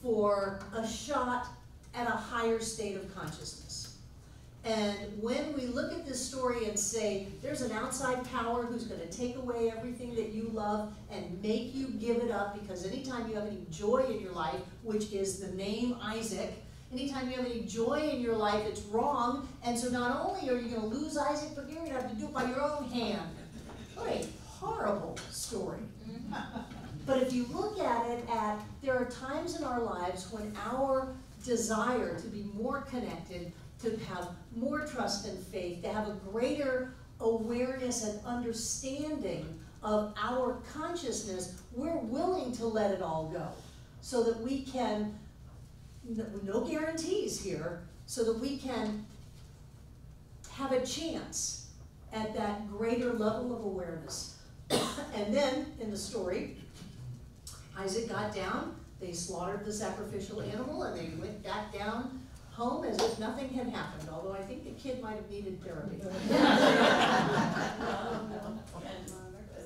for a shot at a higher state of consciousness. And when we look at this story and say, there's an outside power who's gonna take away everything that you love and make you give it up, because anytime you have any joy in your life, which is the name Isaac, anytime you have any joy in your life, it's wrong, and so not only are you gonna lose Isaac, but you're gonna have to do it by your own hand. What a horrible story. But if you look at it there are times in our lives when our desire to be more connected, to have more trust and faith, to have a greater awareness and understanding of our consciousness, we're willing to let it all go so that we can, no guarantees here, so that we can have a chance at that greater level of awareness. And then, in the story, Isaac got down, they slaughtered the sacrificial animal, and they went back down home as if nothing had happened, although I think the kid might have needed therapy.
And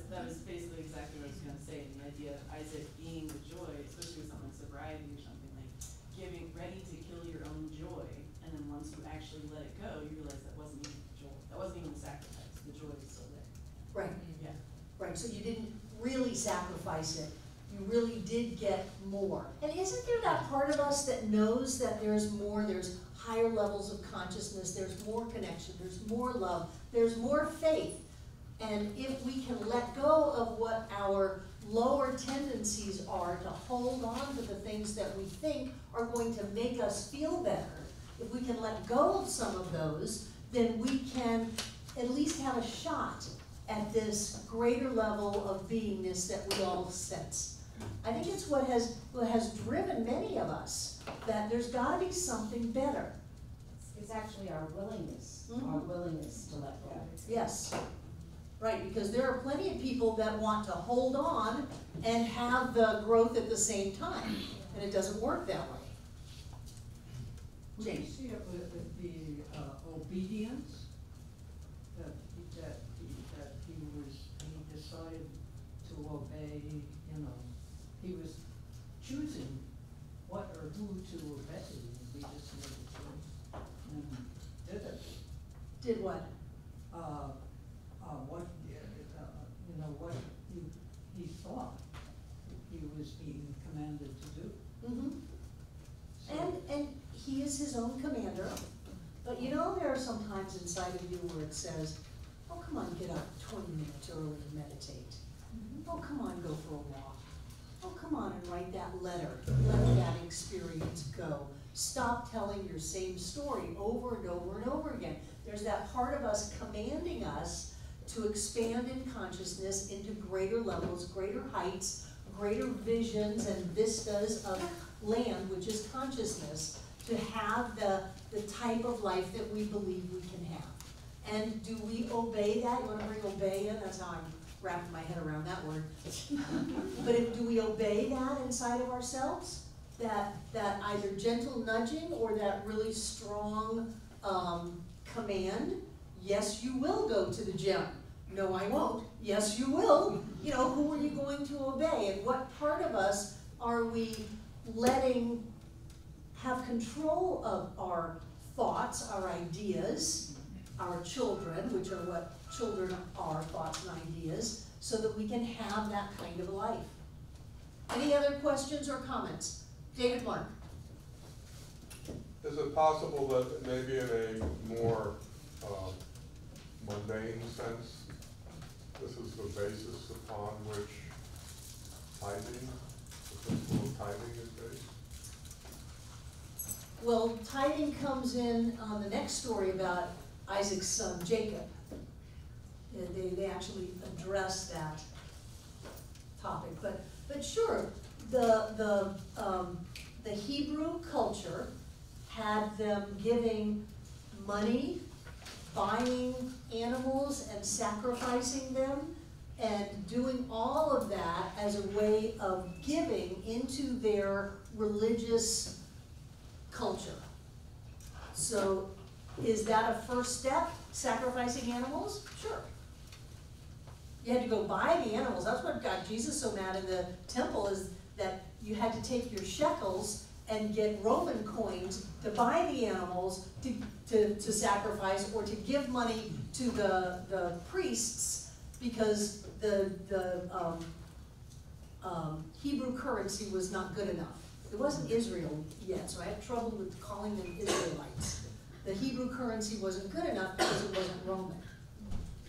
that was basically exactly what I was gonna say, the idea of Isaac being the joy, especially with something like sobriety or something, like getting ready to kill your own joy, and then once you actually let it go, you realize that wasn't even joy, that wasn't even the sacrifice, the joy was still there.
Right.
Yeah.
Right, so you didn't really sacrifice it. You really did get more. And isn't there that part of us that knows that there's more, there's higher levels of consciousness, there's more connection, there's more love, there's more faith. And if we can let go of what our lower tendencies are to hold on to the things that we think are going to make us feel better, if we can let go of some of those, then we can at least have a shot at this greater level of beingness that we all sense. I think it's what has driven many of us, that there's gotta be something better.
It's actually our willingness,
Mhm.
our willingness to let go.
Yes, right, because there are plenty of people that want to hold on and have the growth at the same time, and it doesn't work that way.
We see it with the obedience that he decided to obey, he was choosing what or who to obey, and he just made a choice and did it.
Did what?
What he thought he was being commanded to do.
Mm-hmm.
So,
And he is his own commander, but there are some times inside of you where it says, oh, come on, get up 20 minutes early and meditate. Oh, come on, go for a walk. Oh, come on and write that letter. Let that experience go. Stop telling your same story over and over and over again. There's that part of us commanding us to expand in consciousness into greater levels, greater heights, greater visions and vistas of land, which is consciousness, to have the type of life that we believe we can have. And do we obey that? You want to bring obey in? That's how I'm wrapping my head around that word. But do we obey that inside of ourselves? That either gentle nudging or that really strong command? Yes, you will go to the gym. No, I won't. Yes, you will. Who are you going to obey? And what part of us are we letting have control of our thoughts, our ideas, our children, which are what children are, thoughts and ideas, so that we can have that kind of life. Any other questions or comments? David Mark.
Is it possible that maybe in a more mundane sense, this is the basis upon which tithing, the principle of tithing is based?
Well, tithing comes in on the next story about Isaac's son Jacob. They actually address that topic, but sure, the Hebrew culture had them giving money, buying animals and sacrificing them and doing all of that as a way of giving into their religious culture. So, is that a first step, sacrificing animals? Sure. You had to go buy the animals. That's what got Jesus so mad in the temple, is that you had to take your shekels and get Roman coins to buy the animals to sacrifice, or to give money to the priests, because the Hebrew currency was not good enough. It wasn't Israel yet, so I had trouble with calling them Israelites. The Hebrew currency wasn't good enough because it wasn't Roman.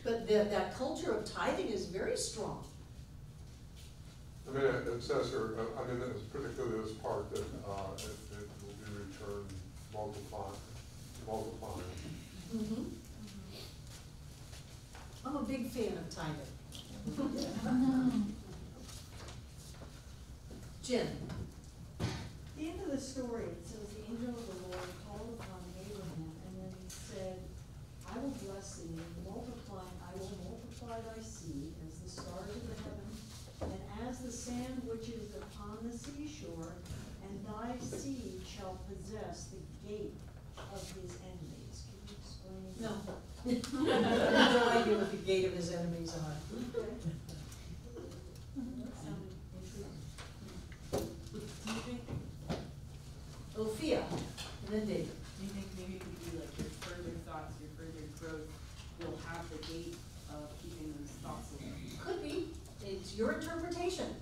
But that culture of tithing is very strong.
I mean, it says here, I mean, it's particularly this part that it will be returned multiplying.
Mm-hmm. I'm a big fan of tithing. Jen.
At the end of the story, it says the angel of the Lord called upon Abraham, and then he said, I will bless thee, and I will multiply thy seed as the stars of the heaven, and as the sand which is upon the seashore, and thy seed shall possess the gate of his enemies. Can you explain?
No. I have no idea what the gate of his enemies are.
Okay. That sounded intriguing.
Do you think,
Ophia, and then David.
do you think maybe it could be like your further thoughts, your further growth will have the gate of keeping those thoughts away?
Could be. It's your interpretation.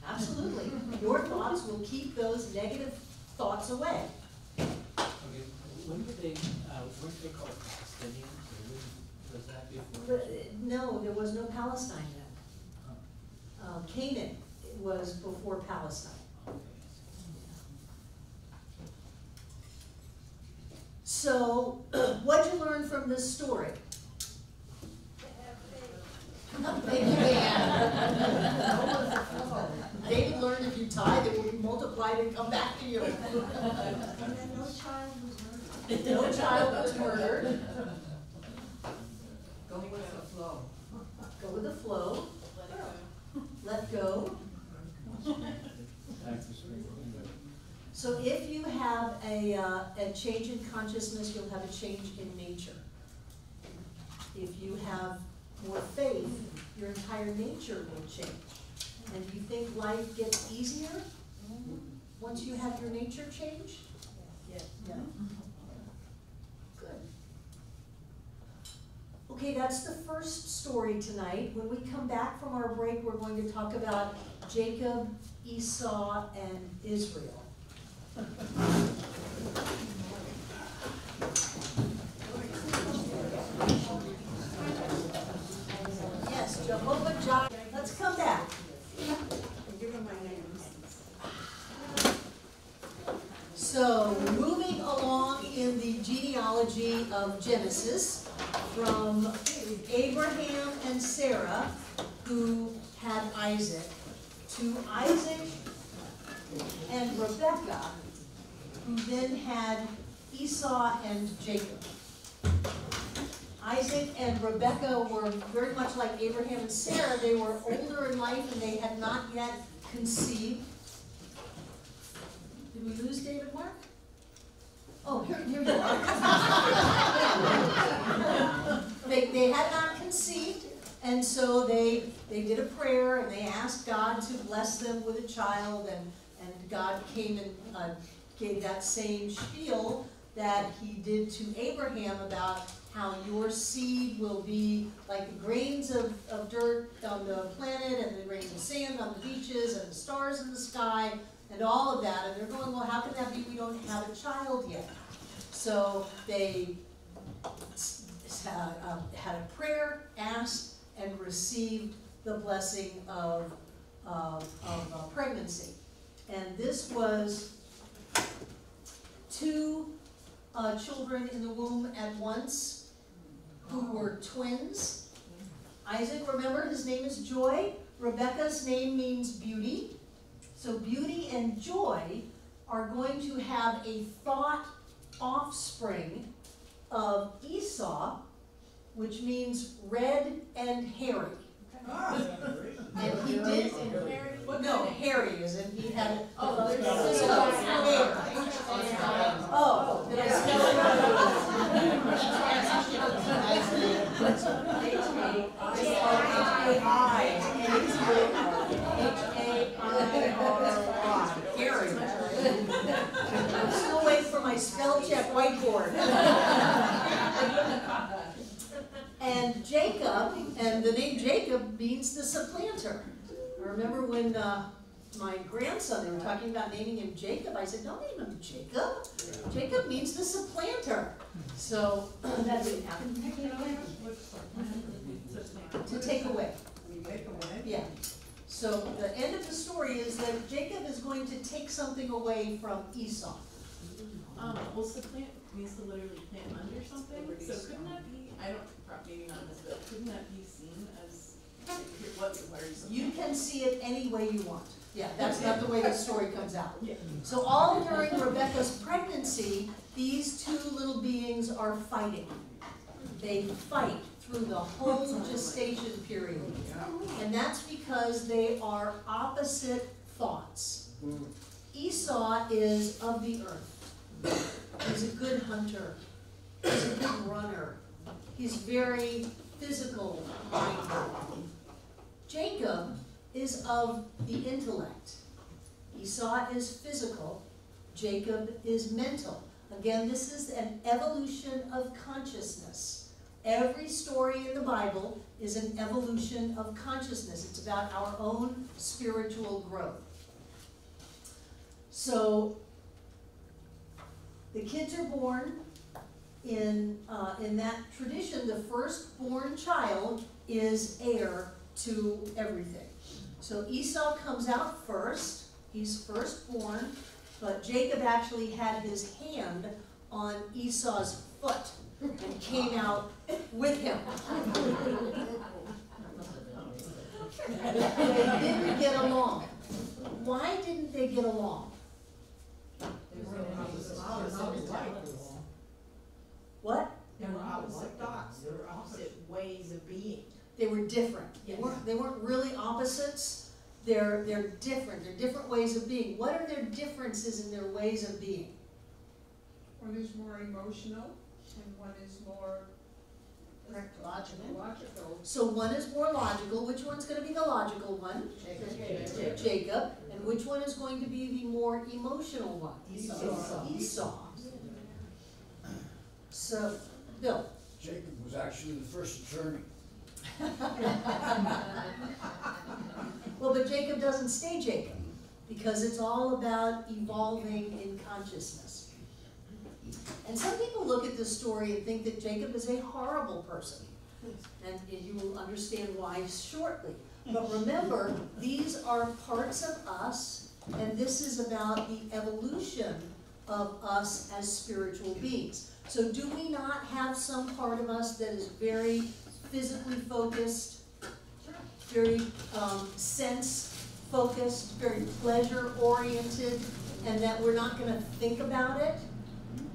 Absolutely. Your thoughts will keep those negative thoughts away.
Okay, when did they, weren't they called Palestinians, or was that before?
No, there was no Palestine then. Canaan was before Palestine. So, what'd you learn from this story? Thank you, Ann. David learned if you tithe, it will be multiplied and come back to you.
And then no child was murdered.
No child was murdered.
Go with the flow.
Go with the flow.
Let it go.
Let go. So if you have a change in consciousness, you'll have a change in nature. If you have more faith, your entire nature will change. And do you think life gets easier once you have your nature change?
Yes.
Yeah. Good. Okay, that's the first story tonight. When we come back from our break, we're going to talk about Jacob, Esau, and Israel. Yes, Jehovah Jireh. Let's come back.
Give them my names.
So, moving along in the genealogy of Genesis, from Abraham and Sarah, who had Isaac, to Isaac and Rebekah, who then had Esau and Jacob. Isaac and Rebekah were very much like Abraham and Sarah. They were older in life and they had not yet conceived. Did we lose David Mark? Oh, here you are. They had not conceived, and so they did a prayer and they asked God to bless them with a child, and God came and gave that same spiel that he did to Abraham about how your seed will be like the grains of dirt on the planet, and the grains of sand on the beaches, and the stars in the sky, and all of that. And they're going, well, how can that be? We don't have a child yet. So they had a prayer, asked, and received the blessing of pregnancy. And this was two children in the womb at once who were twins. Isaac, remember, his name is Joy. Rebekah's name means beauty. So beauty and joy are going to have a thought offspring of Esau, which means red and hairy.
Okay.
And he did, no, Harry is in, he had.
Oh, there's
physical hair. Oh, did I spell it Harry. I'm still waiting for my spell check whiteboard. And Jacob, and the name Jacob means the supplanter. I remember when my grandson, they were talking about naming him Jacob, I said, don't name him Jacob. Jacob means the supplanter. So that didn't happen. To take away. Yeah. So the end of the story is that Jacob is going to take something away from Esau.
Well, supplant means to literally plant under something, so couldn't that be, I don't, maybe not this, but couldn't that be seen as, what are you supplanting?
You can see it any way you want. Yeah, that's not the way the story comes out. So all during Rebecca's pregnancy, these two little beings are fighting. They fight through the whole gestation period. And that's because they are opposite thoughts. Esau is of the earth. He's a good hunter. He's a good runner. He's very physical minded. Jacob is of the intellect. Esau is physical. Jacob is mental. Again, this is an evolution of consciousness. Every story in the Bible is an evolution of consciousness. It's about our own spiritual growth. So, the kids are born in that tradition. The firstborn child is heir to everything. So Esau comes out first. He's firstborn, but Jacob actually had his hand on Esau's foot and came out with him. They didn't get along. Why didn't they get along? What?
They were opposite thoughts, they were opposite ways of being.
They were different.
Yes.
They weren't really opposites. They're different. They're different ways of being. What are their differences in their ways of being?
One is more emotional and one is more logical.
So one is more logical. Which one's going to be the logical one? Jacob. And which one is going to be the more emotional one? Esau. So, Bill.
Jacob was actually the first attorney.
Well, but Jacob doesn't stay Jacob, because it's all about evolving in consciousness. And some people look at this story and think that Jacob is a horrible person. And you will understand why shortly. But remember, these are parts of us, and this is about the evolution of us as spiritual beings. So do we not have some part of us that is very physically focused, very sense focused, very pleasure oriented, and that we're not going to think about it?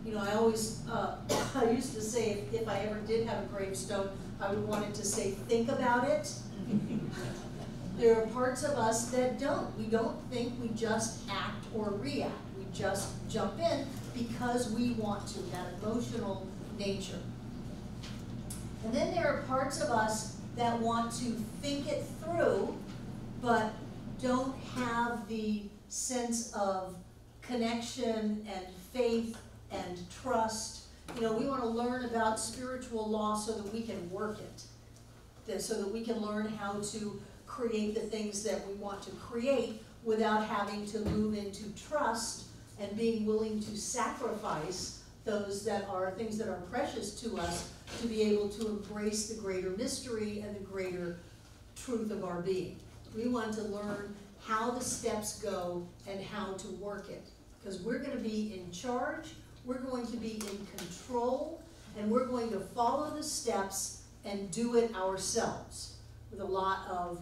You know, I always, I used to say if I ever did have a gravestone, I would want it to say, think about it. There are parts of us that don't. We don't think, we just act or react. We just jump in because we want to, that emotional nature. And then there are parts of us that want to think it through, but don't have the sense of connection and faith and trust. You know, we want to learn about spiritual law so that we can work it, so that we can learn how to create the things that we want to create without having to move into trust and being willing to sacrifice those that are things that are precious to us to be able to embrace the greater mystery and the greater truth of our being. We want to learn how the steps go and how to work it, because we're going to be in charge, we're going to be in control, and we're going to follow the steps and do it ourselves, with a lot of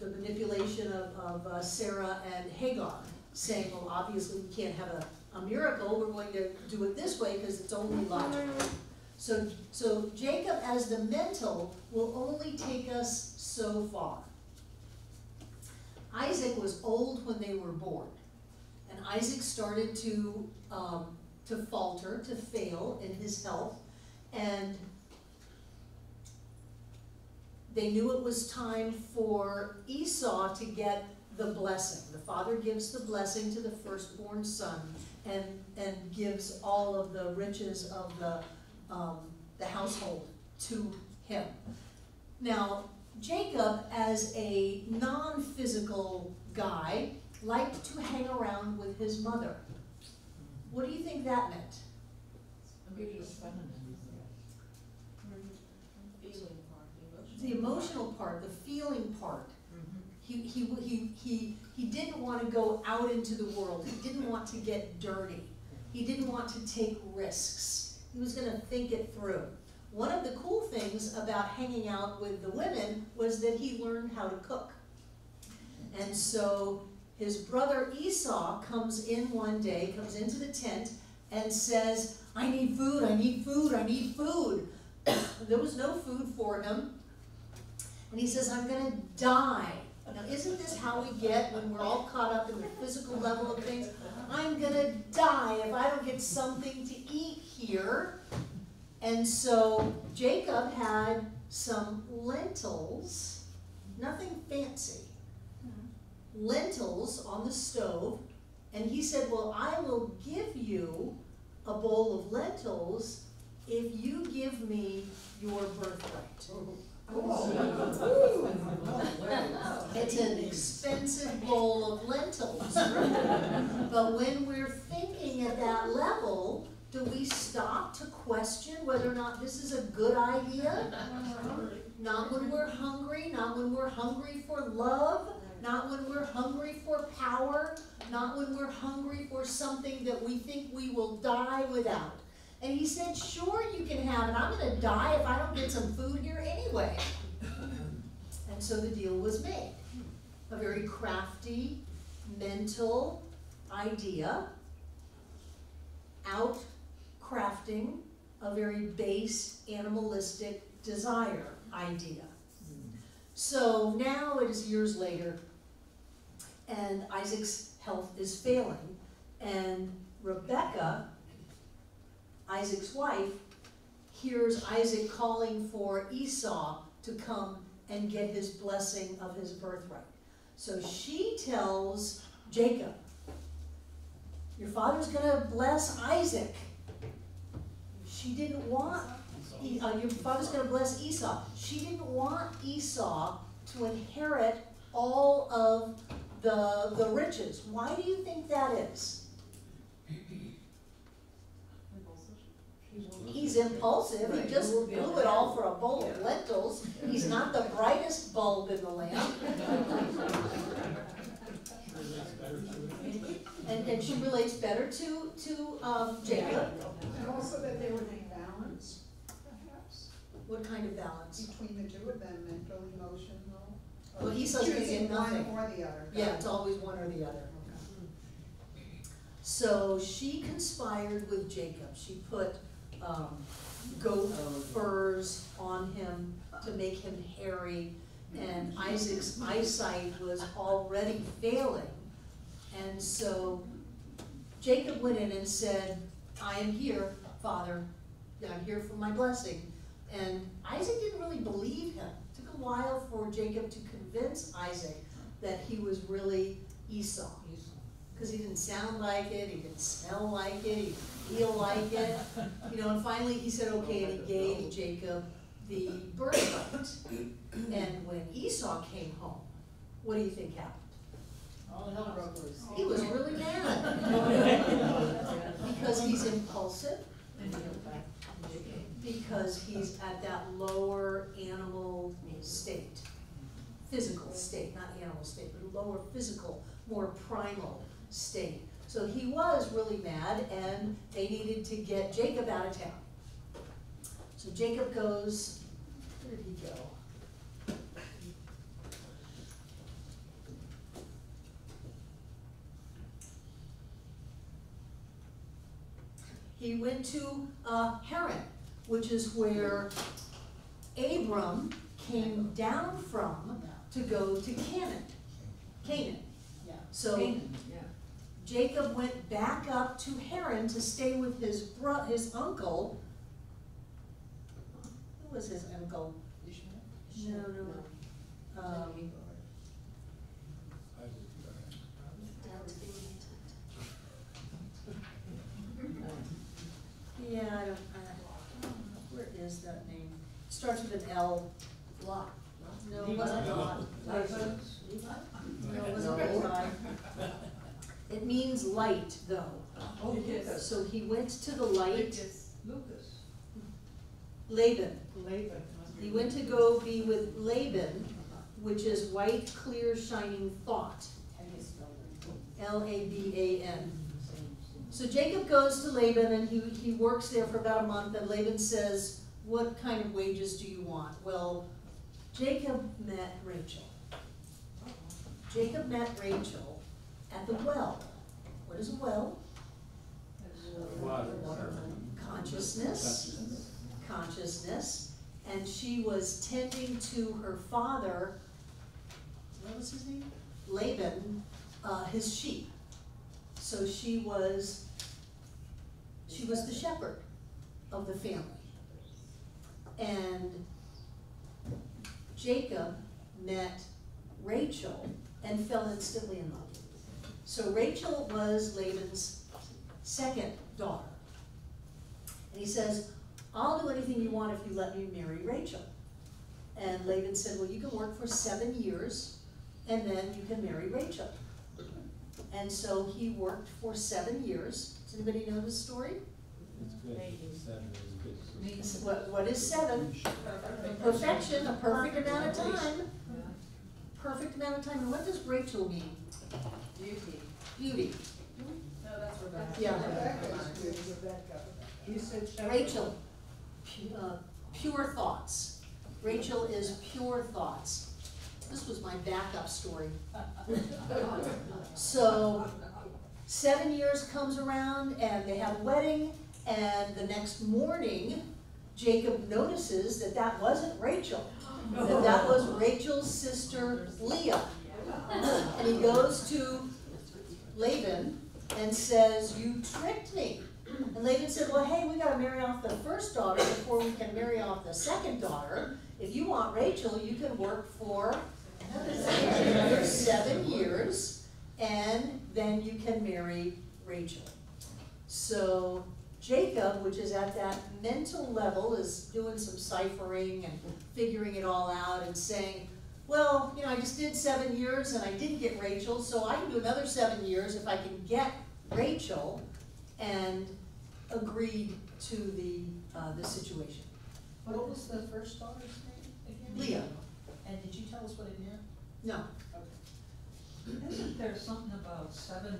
the manipulation of Sarah and Hagar, saying, well, obviously we can't have a miracle, we're going to do it this way because it's only logical. So Jacob as the mental will only take us so far. Isaac was old when they were born, and Isaac started to falter, to fail in his health, and they knew it was time for Esau to get the blessing. The father gives the blessing to the firstborn son and gives all of the riches of the household to him. Now, Jacob, as a non-physical guy, liked to hang around with his mother. What do you think that meant? The emotional part, the feeling part. He didn't want to go out into the world. He didn't want to get dirty. He didn't want to take risks. He was going to think it through. One of the cool things about hanging out with the women was that he learned how to cook. And so his brother Esau comes in one day, comes into the tent and says, I need food, I need food, I need food. There was no food for him. And he says, I'm going to die. Now, isn't this how we get when we're all caught up in the physical level of things? I'm going to die if I don't get something to eat here. And so Jacob had some lentils, nothing fancy, lentils on the stove. And he said, well, I will give you a bowl of lentils if you give me your birthright. It's an expensive bowl of lentils. But when we're thinking at that level, do we stop to question whether or not this is a good idea? Not when we're hungry, not when we're hungry for love, not when we're hungry for power, not when we're hungry for something that we think we will die without. And he said, sure, you can have it. I'm going to die if I don't get some food here anyway. And so the deal was made. A very crafty, mental idea, out-crafting a very base, animalistic desire idea. So now it is years later, and Isaac's health is failing, and Rebecca, Isaac's wife, hears Isaac calling for Esau to come and get his blessing of his birthright. So she tells Jacob, your father's going to bless Isaac. She didn't want, your father's going to bless Esau. She didn't want Esau to inherit all of the riches. Why do you think that is? He's impulsive. He just blew it all for a bowl of lentils. He's not the brightest bulb in the lamp. And she relates better to Jacob.
And also that they were in balance, perhaps,
What kind of balance?
between the two of them, mental, emotional.
Well, Esau's gonna get nothing.
One or the other.
Yeah, it's always one or the other. So she conspired with Jacob. She put goat furs on him to make him hairy, and Isaac's eyesight was already failing. And so Jacob went in and said, I am here, Father, I'm here for my blessing. And Isaac didn't really believe him. It took a while for Jacob to convince Isaac that he was really Esau. Because he didn't sound like it, he didn't smell like it, he didn't feel like it. And finally he said, okay, and he gave Jacob the birthright. And when Esau came home, what do you think happened?
All hell broke loose.
He was really mad. Because he's impulsive, because he's at that lower animal state, physical state, not animal state, but lower physical, more primal state. So he was really mad, and they needed to get Jacob out of town. So Jacob goes, where did he go? He went to Haran, which is where Abram came down from to go to Canaan.
Yeah.
So Jacob went back up to Haran to stay with his uncle. Who was his uncle? No. Yeah, I don't, where is that name? Starts with an L. Lot. No, it wasn't Lot. No, it wasn't Levi. It means light, though.
Oh, yes.
So he went to the light.
Lucas.
Laban.
Laban.
He went to go be with Laban, which is white, clear, shining thought. Laban. So Jacob goes to Laban and he works there for about a month, and Laban says, what kind of wages do you want? Well, Jacob met Rachel. Jacob met Rachel at the well. What is a well?
Water.
Consciousness. And she was tending to her father, what was his name? Laban, his sheep. So she was the shepherd of the family. And Jacob met Rachel and fell instantly in love. So Rachel was Laban's second daughter. And he says, I'll do anything you want if you let me marry Rachel. And Laban said, well, you can work for 7 years and then you can marry Rachel. And so he worked for 7 years. Does anybody know this story?
It's good. 7 is good.
What is 7? Perfection, a perfect amount of time. Perfect amount of time. And what does Rachel mean? Beauty.
No, that's Rebecca.
Yeah.
Rebecca. You said
Rachel, pure thoughts. Rachel is pure thoughts. This was my backup story. So 7 years comes around and they have a wedding, and the next morning Jacob notices that that wasn't Rachel, that was Rachel's sister Leah. And he goes to Laban and says, you tricked me. And Laban said, well, hey, we gotta marry off the first daughter before we can marry off the second daughter. If you want Rachel, you can work for another 7 years, and then you can marry Rachel. So Jacob, which is at that mental level, is doing some ciphering and figuring it all out and saying, well, I just did 7 years and I didn't get Rachel, so I can do another 7 years if I can get Rachel, and agreed to the situation.
What was the first daughter's name again?
Leah.
And did you tell us what it meant?
No.
Isn't there something about seven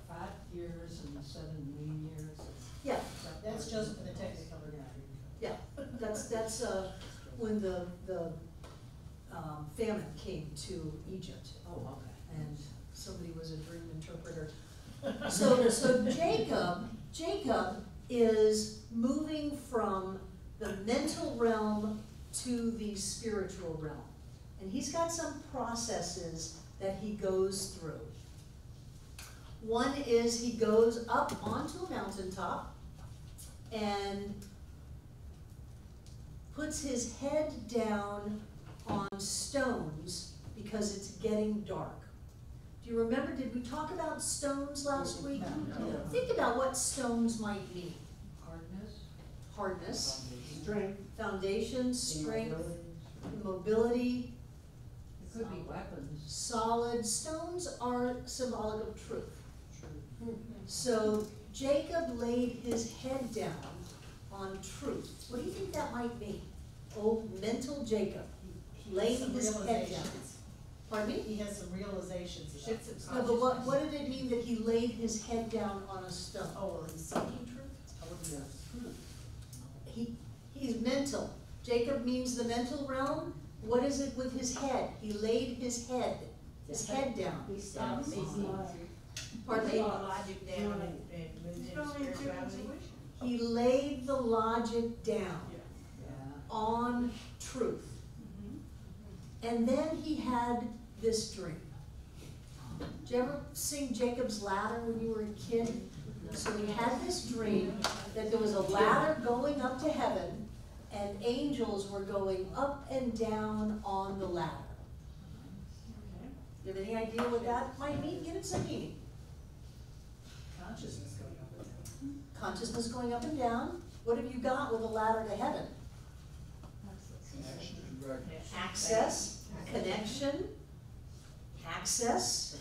fat years and 7 lean years?
Yeah.
That's Joseph in the Technicolor guy.
Yeah, that's when the famine came to Egypt.
Oh, okay.
And somebody was a dream interpreter. So Jacob is moving from the mental realm to the spiritual realm. And he's got some processes that he goes through. One is he goes up onto a mountaintop and puts his head down on stones because it's getting dark. Do you remember, did we talk about stones last week?
No.
Think about what stones might mean. Hardness.
strength.
Foundation, strength, mobility.
It could be weapons.
Solid. Stones are symbolic of truth. So Jacob laid his head down on truth. What do you think that might mean? Old mental Jacob laying his head down. Pardon me?
He has some realizations.
No, but what did it mean that he laid his head down on a stone?
Oh, he's seeking truth?
He's mental. Jacob means the mental realm. What is it with his head? He laid his head down.
He stopped making,
Pardon me?
logic down and moved into spirituality.
He laid the logic down on truth. And then he had this dream. Did you ever sing Jacob's Ladder when you were a kid? So he had this dream that there was a ladder going up to heaven and angels were going up and down on the ladder. Do you have any idea what that might mean? Give it some meaning.
Consciousness going up and down.
Consciousness going up and down. What have you got with a ladder to heaven? Access, connection, access,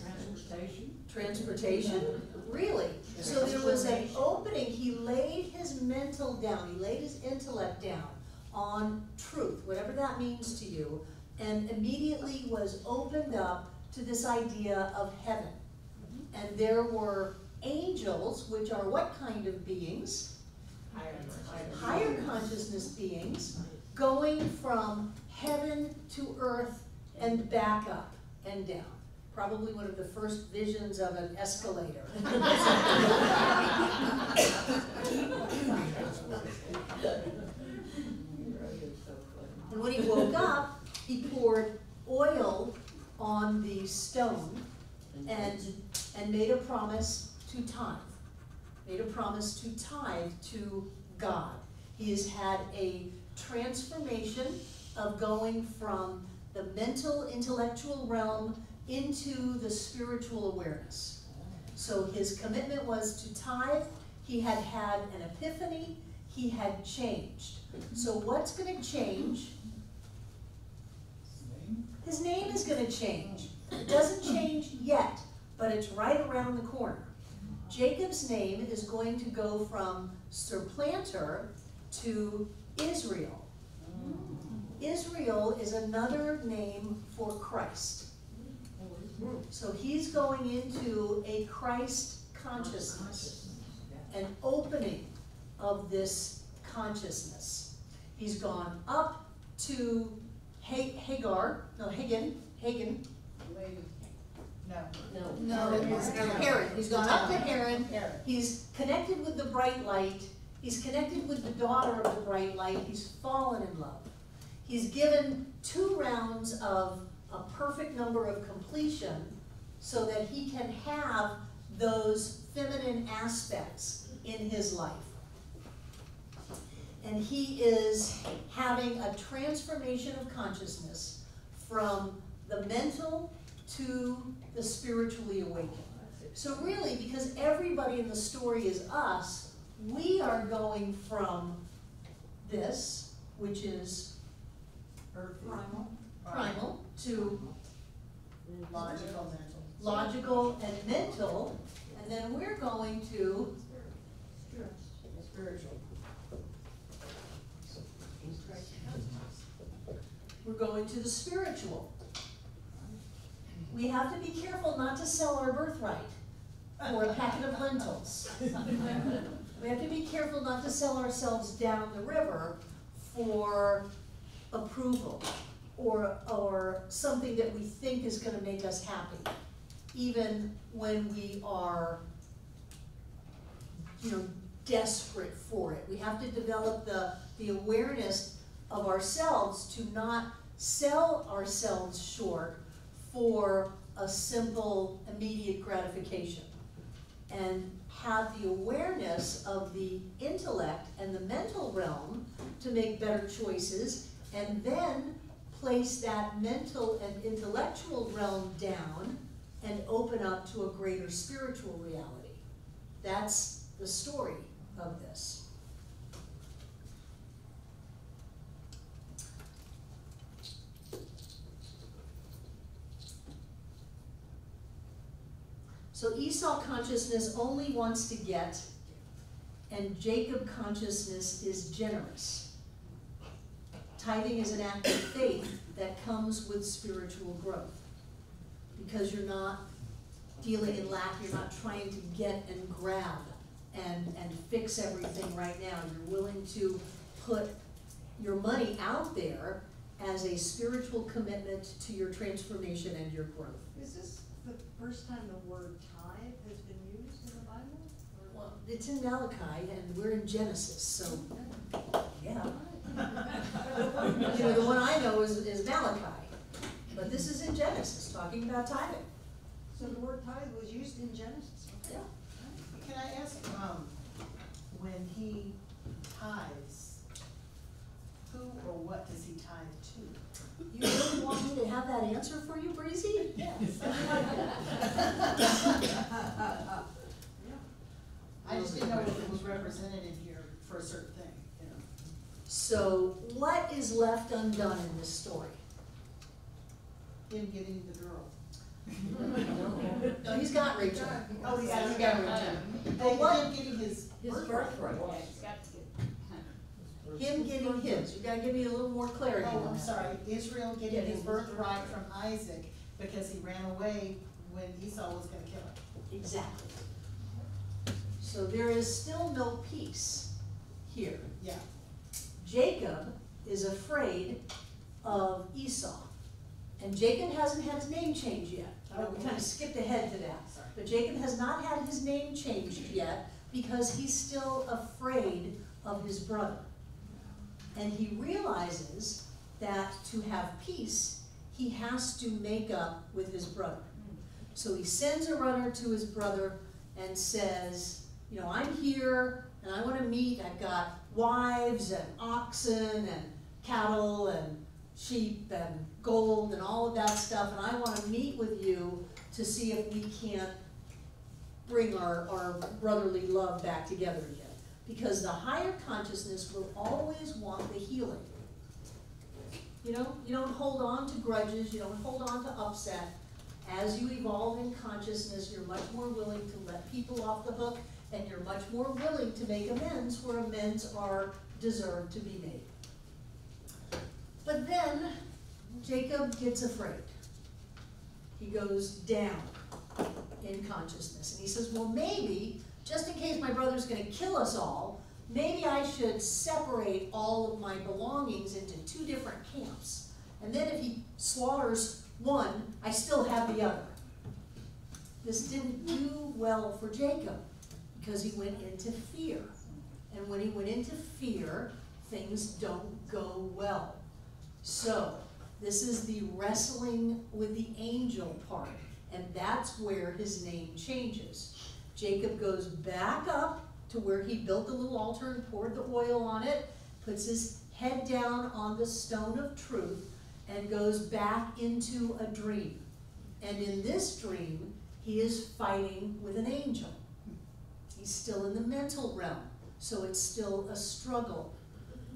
transportation, really. So there was an opening. He laid his mental down, he laid his intellect down on truth, whatever that means to you, and immediately was opened up to this idea of heaven. And there were angels, which are what kind of beings? Higher consciousness beings, going from heaven to earth and back up and down. Probably one of the first visions of an escalator. And when he woke up, he poured oil on the stone and made a promise to tithe. Made a promise to tithe to God. He has had a transformation of going from the mental, intellectual realm into the spiritual awareness. So his commitment was to tithe. He had had an epiphany. He had changed. So what's going to change? His name is going to change. It doesn't change yet, but it's right around the corner. Jacob's name is going to go from supplanter to Israel. Israel is another name for Christ. So he's going into a Christ consciousness, an opening of this consciousness. He's gone up to Hagen. Haran. He's gone up to Haran. He's connected with the bright light. He's connected with the daughter of the bright light. He's fallen in love. He's given 2 rounds of a perfect number of completion so that he can have those feminine aspects in his life. And he is having a transformation of consciousness from the mental to the spiritually awakened. So really, because everybody in the story is us, we are going from this, which is primal, to logical and mental, and then we're going to spiritual. We're going to the spiritual. We have to be careful not to sell our birthright for a packet of lentils. We have to be careful not to sell ourselves down the river for approval or something that we think is going to make us happy, even when we are, desperate for it. We have to develop the awareness of ourselves to not sell ourselves short for a simple, immediate gratification, and have the awareness of the intellect and the mental realm to make better choices, and then place that mental and intellectual realm down and open up to a greater spiritual reality. That's the story of this. So Esau consciousness only wants to get, and Jacob consciousness is generous. Tithing is an act of faith that comes with spiritual growth, because you're not dealing in lack, you're not trying to get and grab and fix everything right now. You're willing to put your money out there as a spiritual commitment to your transformation and your growth.
Is this the first time the word tithe has been used in the Bible? Or
Well, it's in Malachi, and we're in Genesis, so, yeah. You know, the one I know is Malachi, but this is in Genesis, talking about tithing.
So the word tithe was used in Genesis, okay?
Yeah.
Can I ask, when he tithes, who or what does he tithe to?
You really want me to have that answer for you, Breezy?
Yes. I just didn't know if it was represented in here for a certain thing, you know.
So, what is left undone in this story?
Him getting the girl.
No, he's got Rachel.
Oh, he's got Rachel.
But what?
Him getting his
birthright.
Yeah, he's got to get.
Him getting his, you gotta give me a little more clarity
Oh,
on
I'm
that.
sorry, Israel getting his birthright from Isaac because he ran away when Esau was gonna kill him.
Exactly. So there is still no peace here.
Yeah.
Jacob is afraid of Esau. And Jacob hasn't had his name changed yet. We kind of skipped ahead to that.
Sorry.
But Jacob has not had his name changed yet because he's still afraid of his brother. And he realizes that to have peace, he has to make up with his brother. So he sends a runner to his brother and says, you know, I'm here and I want to meet. I've got wives and oxen and cattle and sheep and gold and all of that stuff, and I want to meet with you to see if we can't bring our brotherly love back together again. Because the higher consciousness will always want the healing. You know, you don't hold on to grudges, you don't hold on to upset. As you evolve in consciousness, you're much more willing to let people off the hook, and you're much more willing to make amends where amends are deserved to be made. But then, Jacob gets afraid. He goes down in consciousness, and he says, well, maybe, just in case my brother's gonna kill us all, maybe I should separate all of my belongings into two different camps. And then if he slaughters one, I still have the other. This didn't do well for Jacob because he went into fear. And when he went into fear, things don't go well. So, this is the wrestling with the angel part, and that's where his name changes. Jacob goes back up to where he built the little altar and poured the oil on it, puts his head down on the stone of truth, and goes back into a dream. And in this dream, he is fighting with an angel. He's still in the mental realm, so it's still a struggle.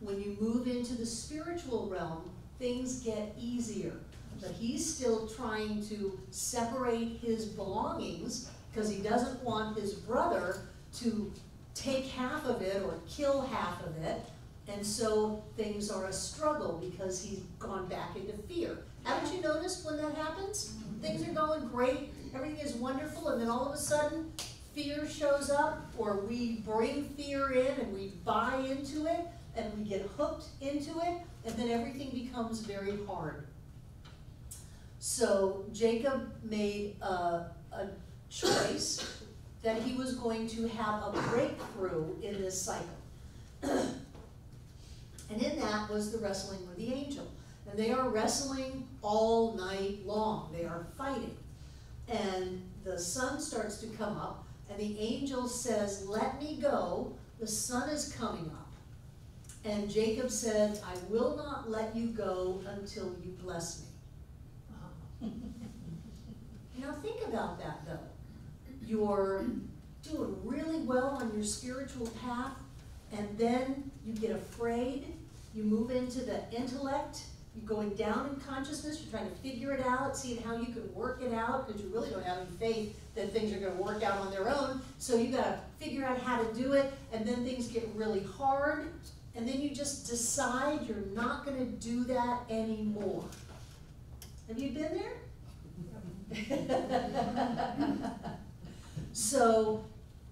When you move into the spiritual realm, things get easier. But he's still trying to separate his belongings because he doesn't want his brother to take half of it or kill half of it. And so things are a struggle because he's gone back into fear. Haven't you noticed when that happens? Things are going great, everything is wonderful, and then all of a sudden fear shows up, or we bring fear in and we buy into it and we get hooked into it, and then everything becomes very hard. So Jacob made a choice that he was going to have a breakthrough in this cycle. And in that was the wrestling with the angel. And they are wrestling all night long. They are fighting. And the sun starts to come up, and the angel says, let me go, the sun is coming up. And Jacob said, I will not let you go until you bless me. Now think about that though. You're doing really well on your spiritual path, and then you get afraid, you move into the intellect, you're going down in consciousness, you're trying to figure it out, seeing how you can work it out, because you really don't have any faith that things are going to work out on their own, so you got to figure out how to do it, and then things get really hard, and then you just decide you're not going to do that anymore. Have you been there? So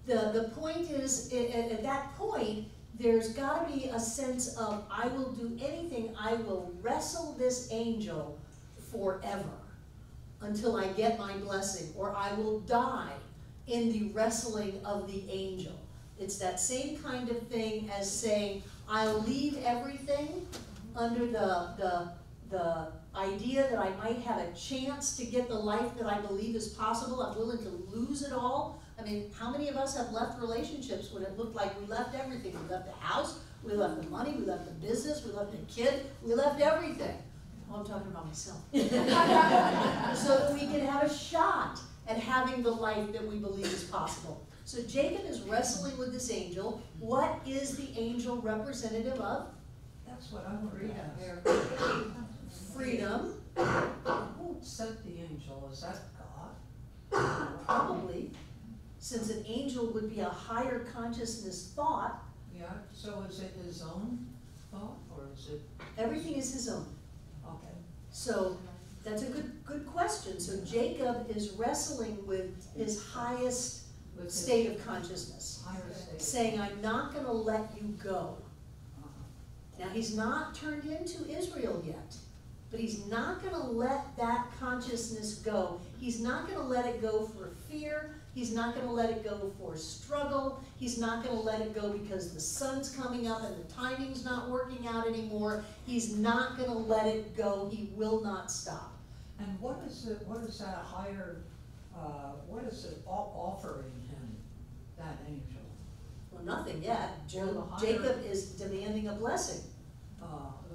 the point is, at that point, there's got to be a sense of, I will do anything, I will wrestle this angel forever until I get my blessing, or I will die in the wrestling of the angel. It's that same kind of thing as saying, I'll leave everything under the idea that I might have a chance to get the life that I believe is possible. I'm willing to lose it all. I mean, how many of us have left relationships when it looked like we left everything? We left the house, we left the money, we left the business, we left the kid, we left everything. Oh, I'm talking about myself. So that we can have a shot at having the life that we believe is possible. So Jacob is wrestling with this angel. What is the angel representative of?
That's what I want to ask.
Freedom.
Who sent the angel? Is that God?
Probably. Since an angel would be a higher consciousness thought.
Yeah, so is it his own thought, or is it?
Everything is his own.
Okay.
So that's a good question. So Jacob is wrestling with his highest state of consciousness, saying, I'm not going to let you go. Now, he's not turned into Israel yet, but he's not going to let that consciousness go. He's not going to let it go for fear. He's not going to let it go for struggle. He's not going to let it go because the sun's coming up and the timing's not working out anymore. He's not going to let it go. He will not stop.
And what is that higher, what is it offering him, that angel?
Well, nothing yet.
Well,
Jacob is demanding a blessing.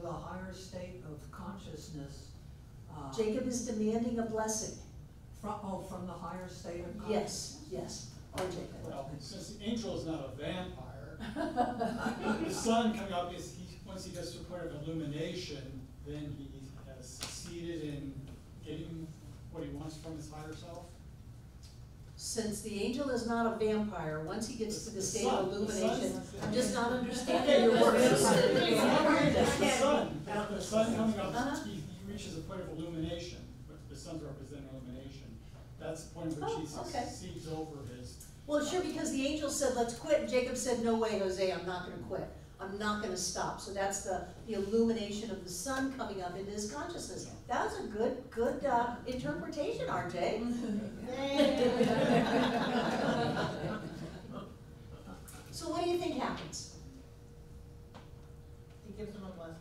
The higher state of consciousness.
Jacob is demanding a blessing.
From the higher state of consciousness?
Yes, or Jacob.
Well, since the angel is not a vampire, the sun coming up is, once he gets to a point of illumination, then he has succeeded in getting what he wants from his higher self.
Since the angel is not a vampire, once he gets to the state of illumination, I'm just not
Okay,
understanding your words.
The sun coming up, he reaches a point of illumination, but the sun's representing illumination. That's the point at which he succeeds over his.
Well, sure, because the angel said, let's quit, and Jacob said, no way, Jose, I'm not gonna quit. I'm not gonna stop. So that's the illumination of the sun coming up into his consciousness. That was a good interpretation, RJ. So what do you think happens?
He gives him a blessing.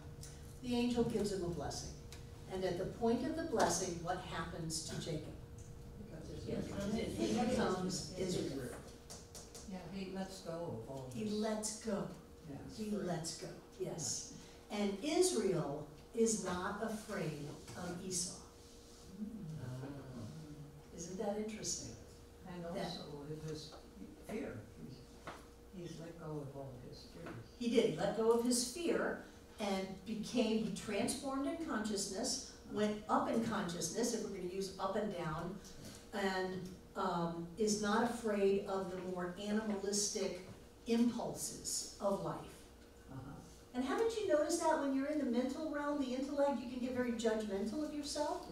The angel gives him a blessing. And at the point of the blessing, what happens to Jacob? He becomes Israel.
Yeah, he lets go of all
He
this.
lets go.
Yes.
He lets go, yes. And Israel is not afraid of Esau. Isn't that interesting?
And also with his fear. He's let go of all his fears.
He did. He let go of his fear and he transformed in consciousness, went up in consciousness, if we're going to use up and down, and is not afraid of the more animalistic impulses of life. And haven't you noticed that when you're in the mental realm, the intellect, you can get very judgmental of yourself?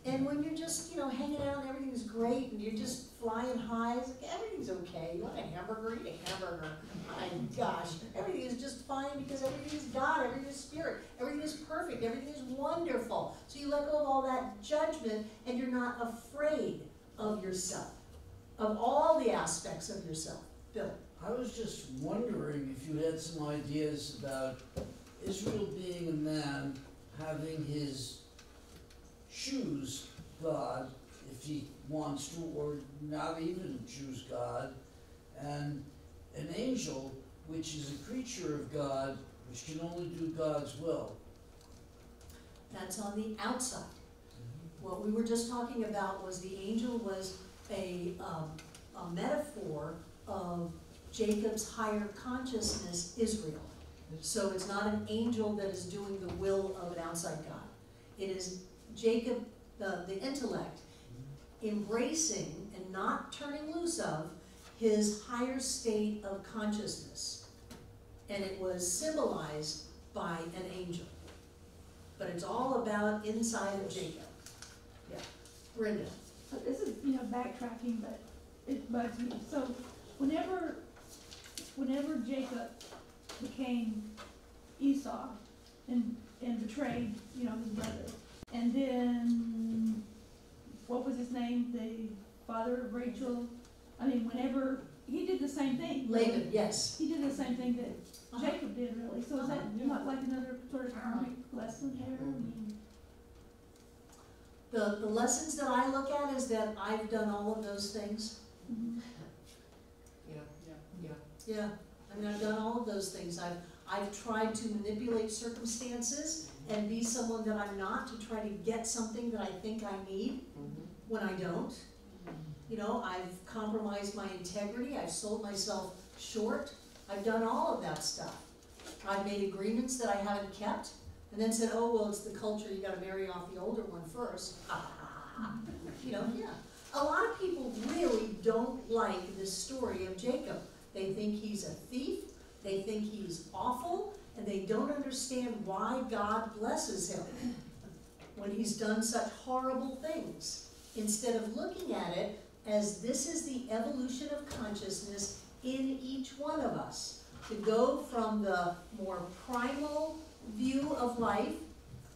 And when you're just, hanging out and everything's great and you're just flying high, it's like everything's okay. You want a hamburger, eat a hamburger. My gosh, everything is just fine because everything is God, everything is spirit, everything is perfect, everything is wonderful. So you let go of all that judgment and you're not afraid of yourself, of all the aspects of yourself. Bill.
I was just wondering if you had some ideas about Israel being a man, having his choose God, if he wants to, or not even choose God, and an angel, which is a creature of God, which can only do God's will.
That's on the outside. What we were just talking about was the angel was a metaphor of Jacob's higher consciousness, Israel. So it's not an angel that is doing the will of an outside God. It is Jacob, the intellect, embracing and not turning loose of his higher state of consciousness. And it was symbolized by an angel. But it's all about inside of Jacob. Yeah. Brenda.
So this is, backtracking, but it bugs me. So whenever Jacob became Esau and betrayed, his brother, and then what was his name? father of Rachel, I mean, whenever, he did the same thing.
Laban, yes.
He did the same thing that Jacob did, really, so is that not like another sort of karmic lesson there? I mean,
The lessons that I look at is that I've done all of those things.
mhm.
Yeah, I mean, I've done all of those things. I've tried to manipulate circumstances and be someone that I'm not to try to get something that I think I need when I don't. You know, I've compromised my integrity, I've sold myself short, I've done all of that stuff. I've made agreements that I haven't kept, and then said, oh, well, it's the culture, you gotta marry off the older one first. You know, yeah. A lot of people really don't like this story of Jacob. They think he's a thief, they think he's awful, and they don't understand why God blesses him when he's done such horrible things. Instead of looking at it as this is the evolution of consciousness in each one of us, to go from the more primal view of life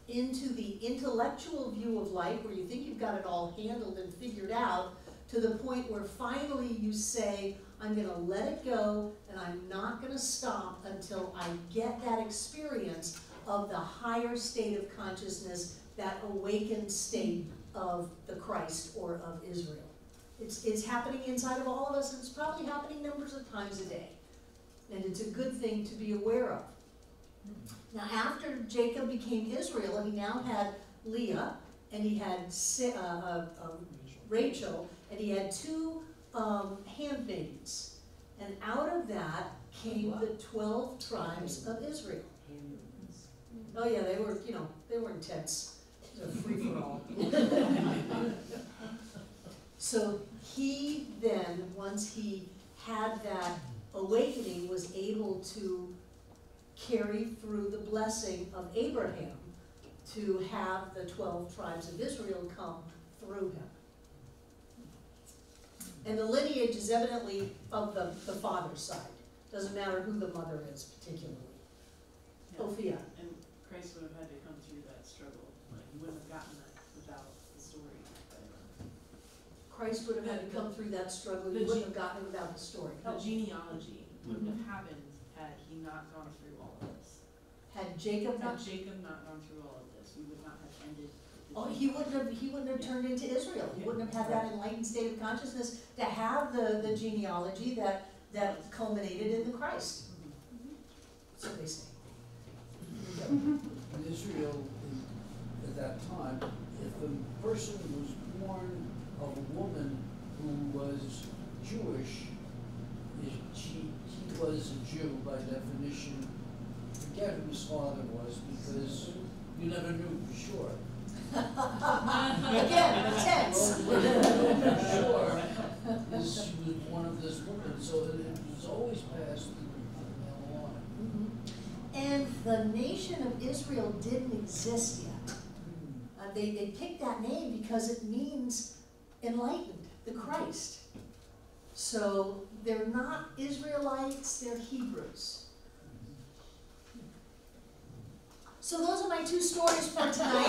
into the intellectual view of life, where you think you've got it all handled and figured out, to the point where finally you say, I'm gonna let it go, and I'm not gonna stop until I get that experience of the higher state of consciousness, that awakened state of the Christ or of Israel. It's happening inside of all of us, and it's probably happening numbers of times a day. And it's a good thing to be aware of. Now, after Jacob became Israel, he now had Leah, and he had Rachel, and he had two handmaidens. And out of that came the 12 tribes of Israel. Oh yeah, they were, you know, they were intense. It was a free-for-all. So he then, once he had that awakening, was able to carry through the blessing of Abraham to have the 12 tribes of Israel come through him. And the lineage is evidently of the father's side. Doesn't matter who the mother is particularly.
Yeah.
Ophia.
And Christ would have had to come through that struggle. Like, he wouldn't have gotten that without the story.
Christ would have had to come through that struggle. He wouldn't have gotten it without the story.
The genealogy wouldn't have happened had he not gone through all of this.
Had Jacob not,
gone through all of this, we would not have ended.
oh, he wouldn't have turned into Israel. He wouldn't have had that enlightened state of consciousness to have the genealogy that culminated in the Christ. So they say.
In Israel, at that time, if a person was born of a woman who was Jewish, he was a Jew by definition. Forget who his father was, because you never knew for sure.
Again, the tense.
Well, you never knew for sure is she was one of this woman, so it was always passed through the male line.
And the nation of Israel didn't exist yet. They picked that name because it means enlightened, the Christ. So they're not Israelites, they're Hebrews. So those are my two stories for tonight.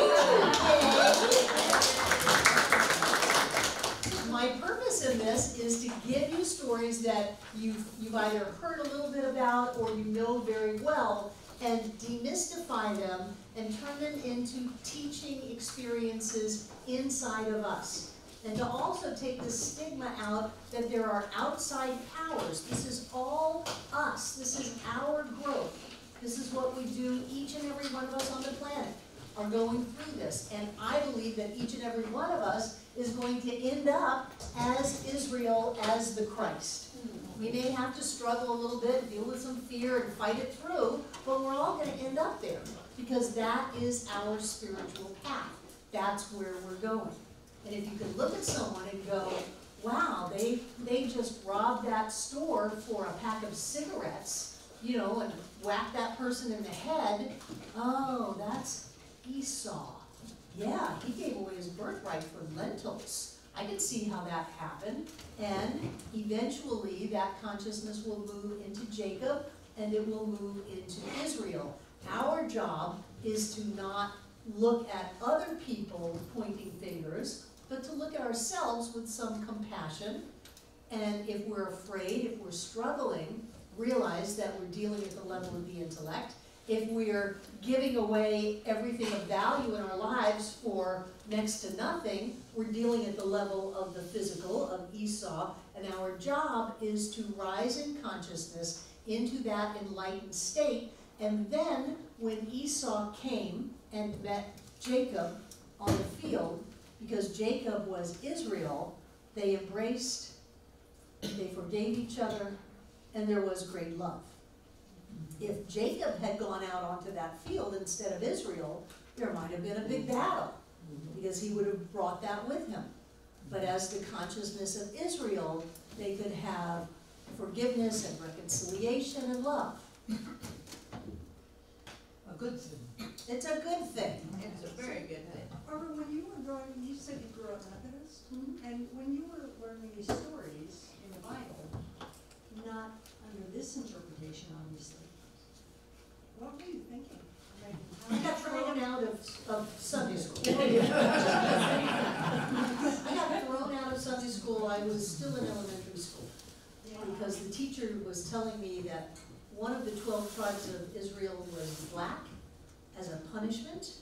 My purpose in this is to give you stories that you've either heard a little bit about or you know very well, and demystify them and turn them into teaching experiences inside of us. And to also take the stigma out that there are outside powers. This is all us. This is our growth. This is what we do, each and every one of us on the planet are going through this. And I believe that each and every one of us is going to end up as Israel, as the Christ. We may have to struggle a little bit, deal with some fear and fight it through, but we're all going to end up there because that is our spiritual path. That's where we're going. And if you can look at someone and go, wow, they just robbed that store for a pack of cigarettes, you know, and whacked that person in the head. Oh, that's Esau. Yeah, he gave away his birthright for lentils. I can see how that happened. And eventually that consciousness will move into Jacob and it will move into Israel. Our job is to not look at other people pointing fingers. but to look at ourselves with some compassion. And if we're afraid, if we're struggling, realize that we're dealing at the level of the intellect. If we're giving away everything of value in our lives for next to nothing, we're dealing at the level of the physical, of Esau, and our job is to rise in consciousness into that enlightened state. And then when Esau came and met Jacob on the field, because Jacob was Israel, they embraced, they forgave each other, and there was great love. If Jacob had gone out onto that field instead of Israel, there might have been a big battle, because he would have brought that with him. But as the consciousness of Israel, they could have forgiveness and reconciliation and love.
A good thing.
It's a good thing.
It's a very good thing.
Barbara, when you were growing, you said you grew up Methodist, and when you were learning these stories in the Bible, not under this interpretation, obviously, what were you thinking?
I got thrown out of Sunday school. I got thrown out of Sunday school. I was still in elementary school, because the teacher was telling me that one of the 12 tribes of Israel was black as a punishment.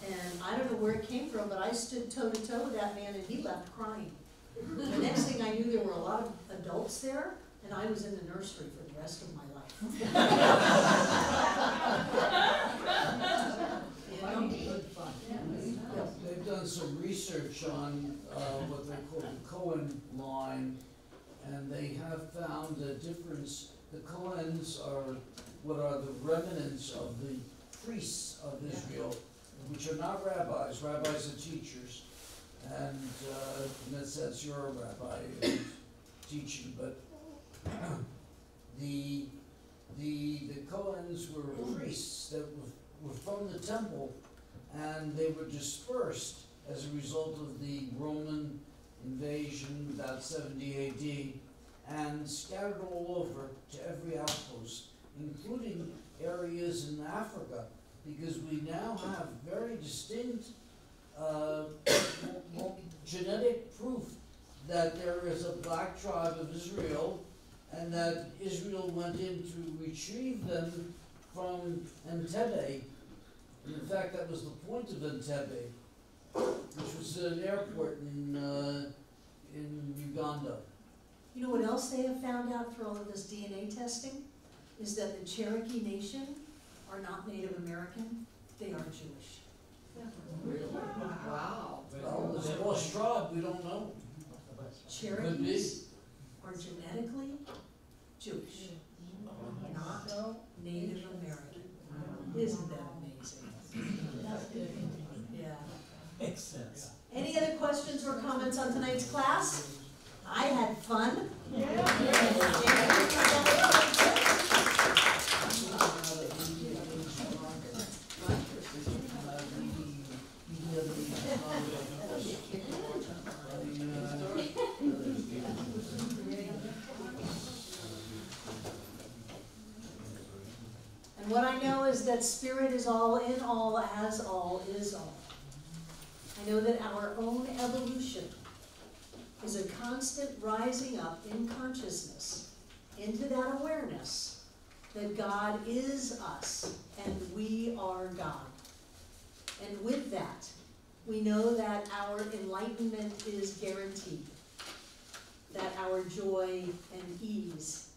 And I don't know where it came from, but I stood toe to toe with that man and he left crying. The next thing I knew, there were a lot of adults there, and I was in the nursery for the rest of my life.
Good fun. They've done some research on what they call the Cohen line, and they have found a difference. The Cohens are what are the remnants of the priests of Israel, which are not rabbis. Rabbis are teachers, and in that sense, you're a rabbi teaching. But the Cohens were priests that were from the temple, and they were dispersed as a result of the Roman invasion about 70 AD, and scattered all over to every outpost, including areas in Africa, because we now have very distinct genetic proof that there is a black tribe of Israel, and that Israel went in to retrieve them from Entebbe. And in fact, that was the point of Entebbe, which was an airport in Uganda.
You know what else they have found out through all of this DNA testing? Is that the Cherokee Nation are not Native American, they are Jewish.
Really? Wow.
Well, the lost tribe, we don't know.
Cherokees are genetically Jewish, not Native American. Isn't that amazing? Yeah.
Makes sense.
Any other questions or comments on tonight's class? I had fun. And what I know is that Spirit is all in all, as all is all. I know that our own evolution is a constant rising up in consciousness into that awareness that God is us and we are God. And with that, we know that our enlightenment is guaranteed, that our joy and ease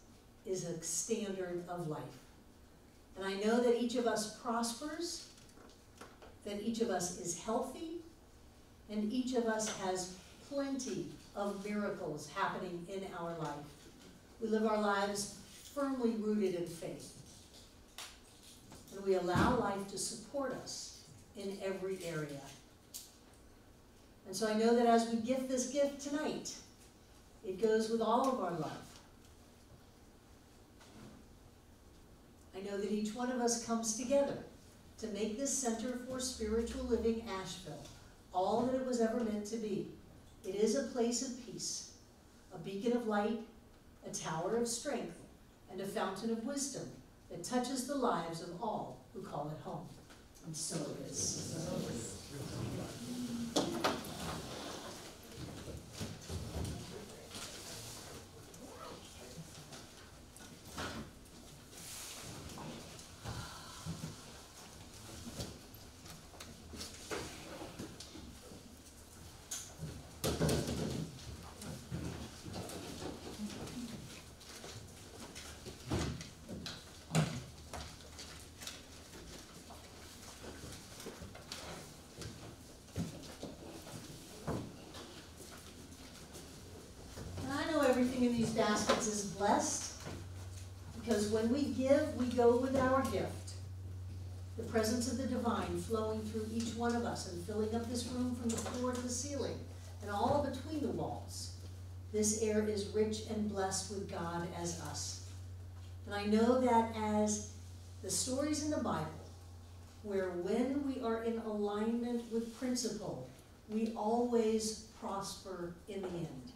is a standard of life. And I know that each of us prospers, that each of us is healthy, and each of us has plenty of miracles happening in our life. We live our lives firmly rooted in faith. And we allow life to support us in every area. And so I know that as we gift this gift tonight, it goes with all of our love. I know that each one of us comes together to make this Center for Spiritual Living Asheville all that it was ever meant to be. It is a place of peace, a beacon of light, a tower of strength, and a fountain of wisdom that touches the lives of all who call it home. And so it is. everything in these baskets is blessed, because when we give, we go with our gift. The presence of the divine flowing through each one of us and filling up this room from the floor to the ceiling and all between the walls. This air is rich and blessed with God as us. And I know that as the stories in the Bible, where when we are in alignment with principle, we always prosper in the end.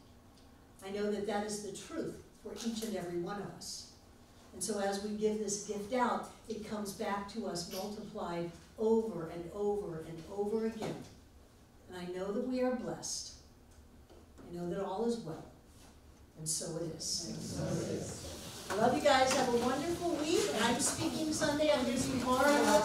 I know that that is the truth for each and every one of us. And so as we give this gift out, it comes back to us multiplied over and over and over again. And I know that we are blessed. I know that all is well. And so it is.
And so it is.
I love you guys. Have a wonderful week. I'm speaking Sunday. I'm going to be tomorrow.